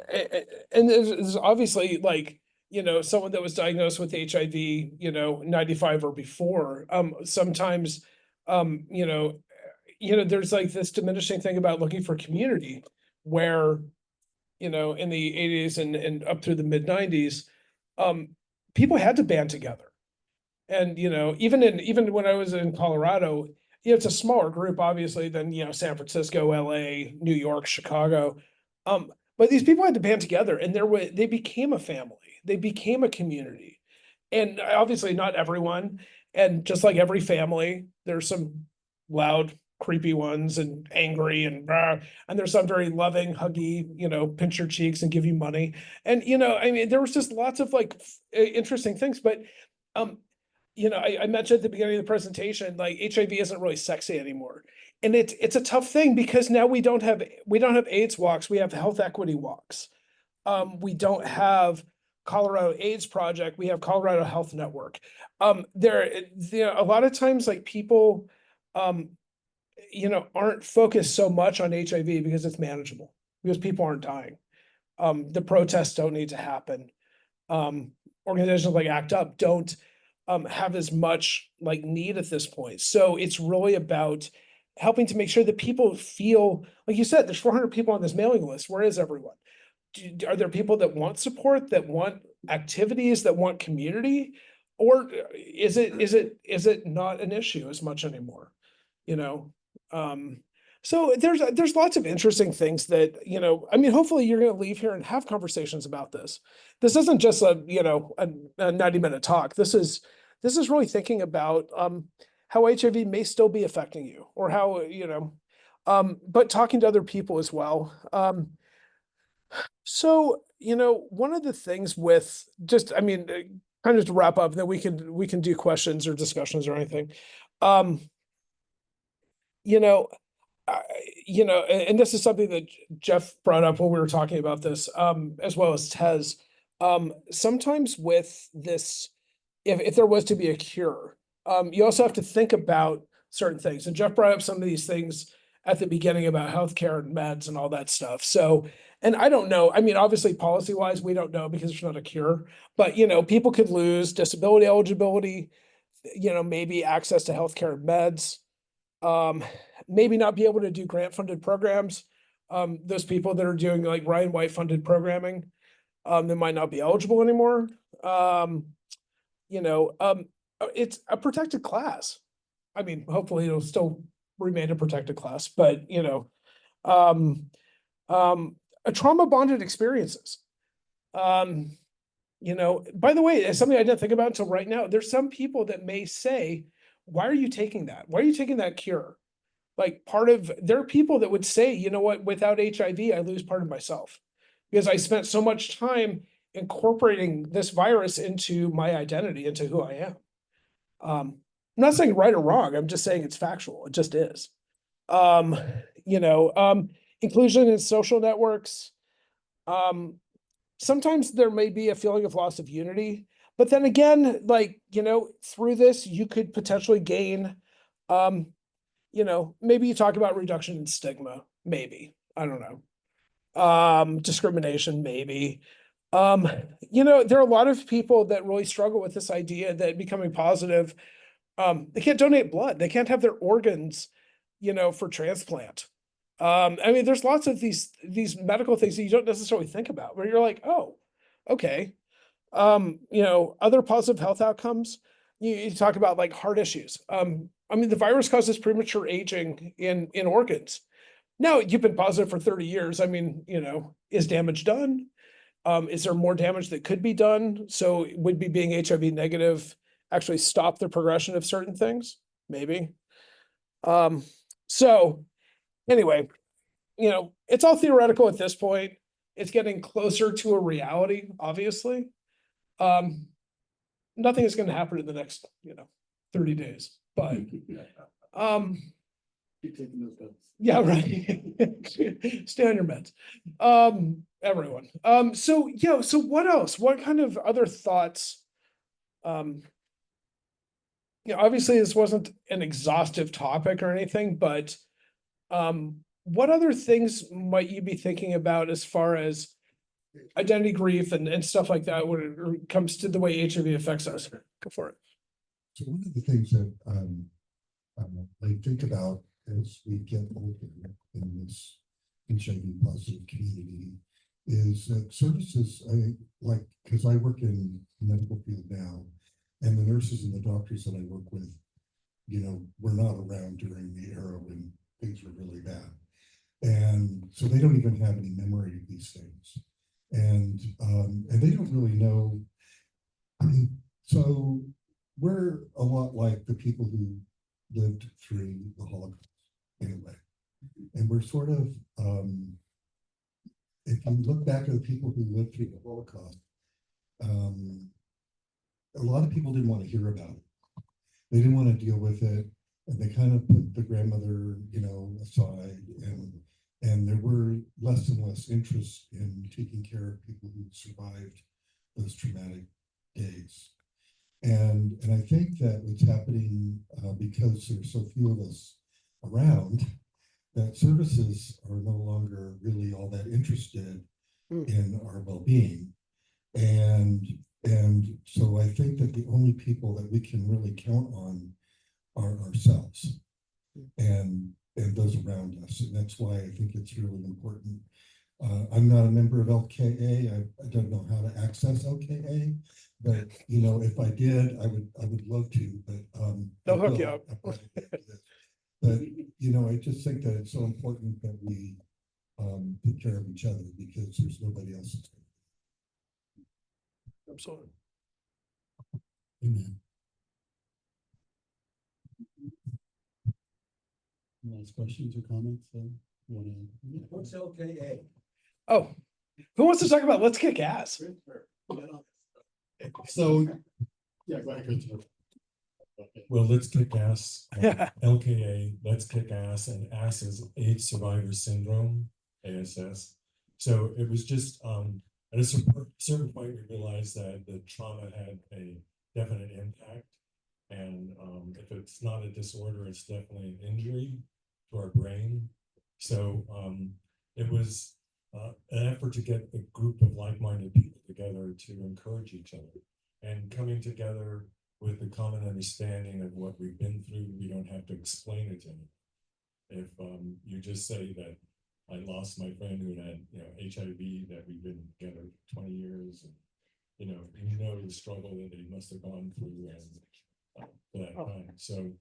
and there's obviously, like, someone that was diagnosed with HIV, 95 or before, sometimes, there's like this diminishing thing about looking for community where, in the 80s and up through the mid 90s, people had to band together. And, even when I was in Colorado, it's a smaller group, obviously, than, San Francisco, LA, New York, Chicago. But these people had to band together, and they became a family. They became a community. And obviously not everyone. And just like every family, there's some loud, creepy ones and angry and there's some very loving, huggy, pinch your cheeks and give you money. And, I mean, there was just lots of like interesting things, but, I mentioned at the beginning of the presentation, like HIV isn't really sexy anymore. And it's a tough thing because now we don't have AIDS walks, we have health equity walks. We don't have Colorado AIDS Project, we have Colorado Health Network. There, a lot of times, like, people, aren't focused so much on HIV because it's manageable, because people aren't dying. The protests don't need to happen. Organizations like ACT UP don't have as much like need at this point. So it's really about helping to make sure that people feel, like you said, there's 400 people on this mailing list. Where is everyone? Are there people that want support, that want activities, that want community? Or is it not an issue as much anymore? So there's lots of interesting things that, I mean, hopefully you're going to leave here and have conversations about this. This isn't just a 90-minute talk. This is really thinking about how HIV may still be affecting you, or how, but talking to other people as well. So, one of the things with just, I mean, kind of to wrap up, that we can do questions or discussions or anything. And this is something that Jeff brought up when we were talking about this, as well as Tez. Sometimes with this, if there was to be a cure, you also have to think about certain things. And Jeff brought up some of these things at the beginning about healthcare and meds and all that stuff. So, and I don't know, I mean, obviously policy wise, we don't know because there's not a cure, but, people could lose disability eligibility, maybe access to healthcare and meds, maybe not be able to do grant funded programs. Those people that are doing like Ryan White funded programming, they might not be eligible anymore. It's a protected class. I mean, hopefully it'll still remain a protected class, but a trauma bonded experiences. By the way, it's something I didn't think about until right now. There's some people that may say, why are you taking that? Why are you taking that cure? Like, there are people that would say, you know what, without HIV, I lose part of myself because I spent so much time incorporating this virus into my identity, into who I am. I'm not saying right or wrong. I'm just saying it's factual. It just is. Inclusion in social networks. Sometimes there may be a feeling of loss of unity, but then again, like, through this, you could potentially gain, maybe you talk about reduction in stigma, maybe, I don't know. Discrimination, maybe. There are a lot of people that really struggle with this idea that becoming positive, they can't donate blood, they can't have their organs, for transplant. I mean, there's lots of these medical things that you don't necessarily think about, where you're like, oh, okay. Other positive health outcomes, you talk about like heart issues. I mean, the virus causes premature aging in organs. Now, you've been positive for 30 years. I mean, is damage done? Is there more damage that could be done? So would be being HIV negative actually stop the progression of certain things? Maybe. So anyway, it's all theoretical at this point. It's getting closer to a reality, obviously. Nothing is going to happen in the next, 30 days, but, Keep taking those guns. yeah, right. Stay on your meds. Everyone. So what else? What kind of other thoughts? Obviously this wasn't an exhaustive topic or anything, but what other things might you be thinking about as far as identity grief and stuff like that when it comes to the way HIV affects us? Go for it. So one of the things that I think about as we get older in this HIV positive community is that services, because I work in the medical field now, and the nurses and the doctors that I work with, were not around during the era when things were really bad. And so they don't even have any memory of these things. And they don't really know. So we're a lot like the people who lived through the Holocaust in a way. And we're sort of, if you look back at the people who lived through the Holocaust, a lot of people didn't want to hear about it. They didn't want to deal with it. And they kind of put the grandmother, aside, and there were less and less interest in taking care of people who survived those traumatic days. And I think that what's happening, because there's so few of us around, that services are no longer really all that interested in our well-being. And so I think that the only people that we can really count on are ourselves and those around us. And that's why I think it's really important. I'm not a member of LKA. I don't know how to access LKA, but if I did, I would love to. But they'll hook you up. But I just think that it's so important that we take care of each other because there's nobody else. Absolutely. Amen. Last questions or comments? What's LKA? Oh, who wants to talk about Let's Kick Ass? So, yeah, go ahead, Christopher. Well, Let's Kick Ass, LKA, Let's Kick Ass, and ASS is AIDS Survivor Syndrome, ASS. So it was just, at a certain point, we realized that the trauma had a definite impact. And if it's not a disorder, it's definitely an injury to our brain. So it was an effort to get a group of like-minded people together to encourage each other and coming together with the common understanding of what we've been through. We don't have to explain it to anyone. If you just say that I lost my friend who had HIV, that we've been together 20 years, and you know the struggle that they must have gone through and for that time. So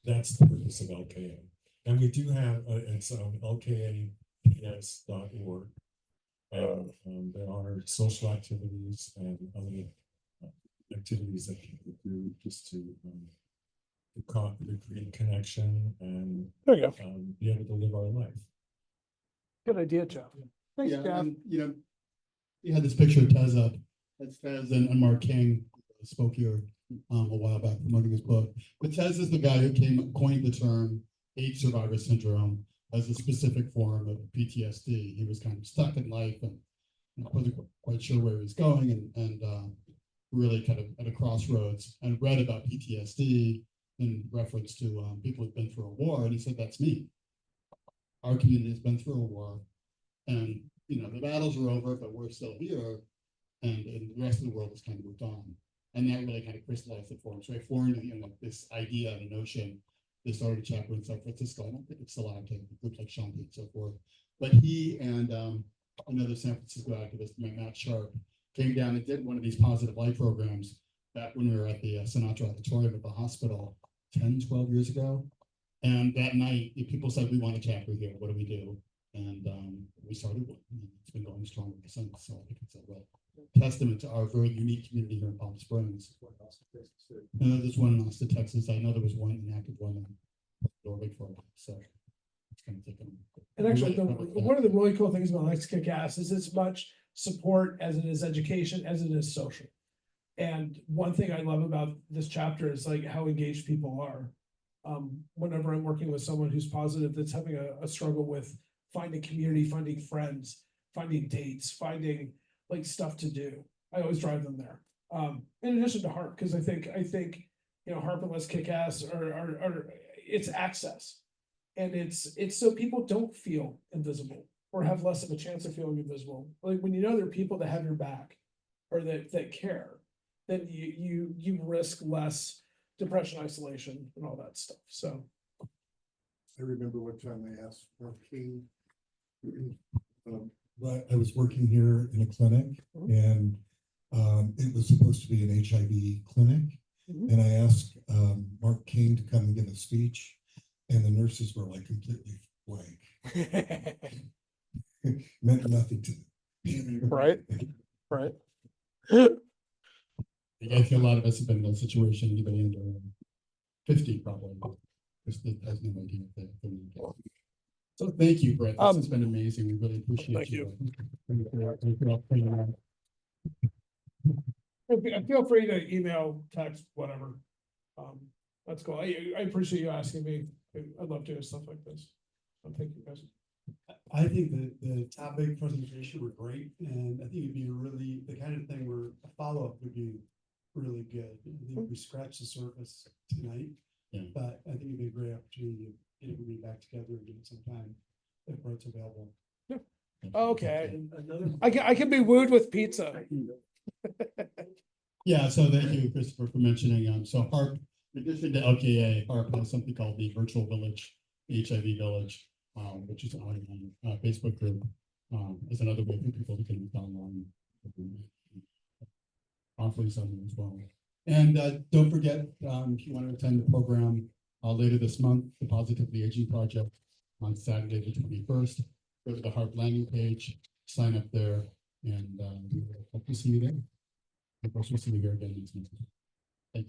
that's the purpose of LKA. And we do have it's lkaps.org. And there are social activities and other activities that people do just to create connection and There you go. be able to live our life. Good idea, Jeff. Thanks, Yeah, Jeff. and, you had this picture of Tez up. That's Tez and Mark King spoke here a while back promoting his book. But Tez is the guy who coined the term AIDS survivor syndrome as a specific form of PTSD. He was kind of stuck in life and wasn't quite sure where he was going and really kind of at a crossroads and read about PTSD in reference to, people who've been through a war, and he said, that's me. Our community has been through a war, and, you know, the battles are over, but we're still here, and the rest of the world has kind of moved on. And that really kind of crystallized it for him. So I formed, you know, this idea, the notion. They started a chapter in San Francisco. I don't think it's still active, groups like Shanti and so forth. But he and another San Francisco activist, Matt Sharp, came down and did one of these positive life programs back when we were at the Sinatra Auditorium at the hospital 10, 12 years ago. And that night, people said, we want a chapter here. What do we do? And we started one. And it's been going strong ever since. So I think it's a real testament to our very unique community here in Palm Springs. And there's one in Austin, Texas. I know there was one an active one in Norway for a while. So it's kind of taken. And actually, one of the really cool things about Let's Kick Ass is as much support as it is education, as it is social. And one thing I love about this chapter is like how engaged people are. Whenever I'm working with someone who's positive, that's having a struggle with finding community, finding friends, finding dates, finding like stuff to do, I always drive them there. In addition to HARP, because I think, you know, HARP and Let's Kick Ass are it's access. And it's so people don't feel invisible or have less of a chance of feeling invisible. Like when you know there are people that have your back or that care, then you risk less depression, isolation, and all that stuff. So I remember one time I asked Mark King, but I was working here in a clinic, and it was supposed to be an HIV clinic. And I asked Mark King to come and give a speech, and the nurses were like completely blank. Meant nothing to them. Right. Right. I feel a lot of us have been in that situation, anybody under 50 probably. Just has no idea that they're in it. So thank you, Brett. This has been amazing. We really appreciate Thank you. Feel free to email, text, whatever. That's cool. I appreciate you asking me. I'd love to do stuff like this. Thank you, guys. I think that the topic presentation were great, and I think it'd be really the kind of thing where a follow-up would be really good. I think we scratched the surface tonight, but I think it'd be a great opportunity to get everybody back together again sometime if Brett's available. Yeah. Okay. I can be wooed with pizza. Yeah, so thank you, Christopher, for mentioning. So HARP, in addition to LKA, HARP has something called the Virtual Village, the HIV Village, which is an online Facebook group. Is another way for people to connect online. Offering something as well. And don't forget, if you want to attend the program later this month, the Positively Aging Project on Saturday, the 21st, go to the HARP landing page, sign up there, and we will hope to see you there. Of course, we'll see you here again next month.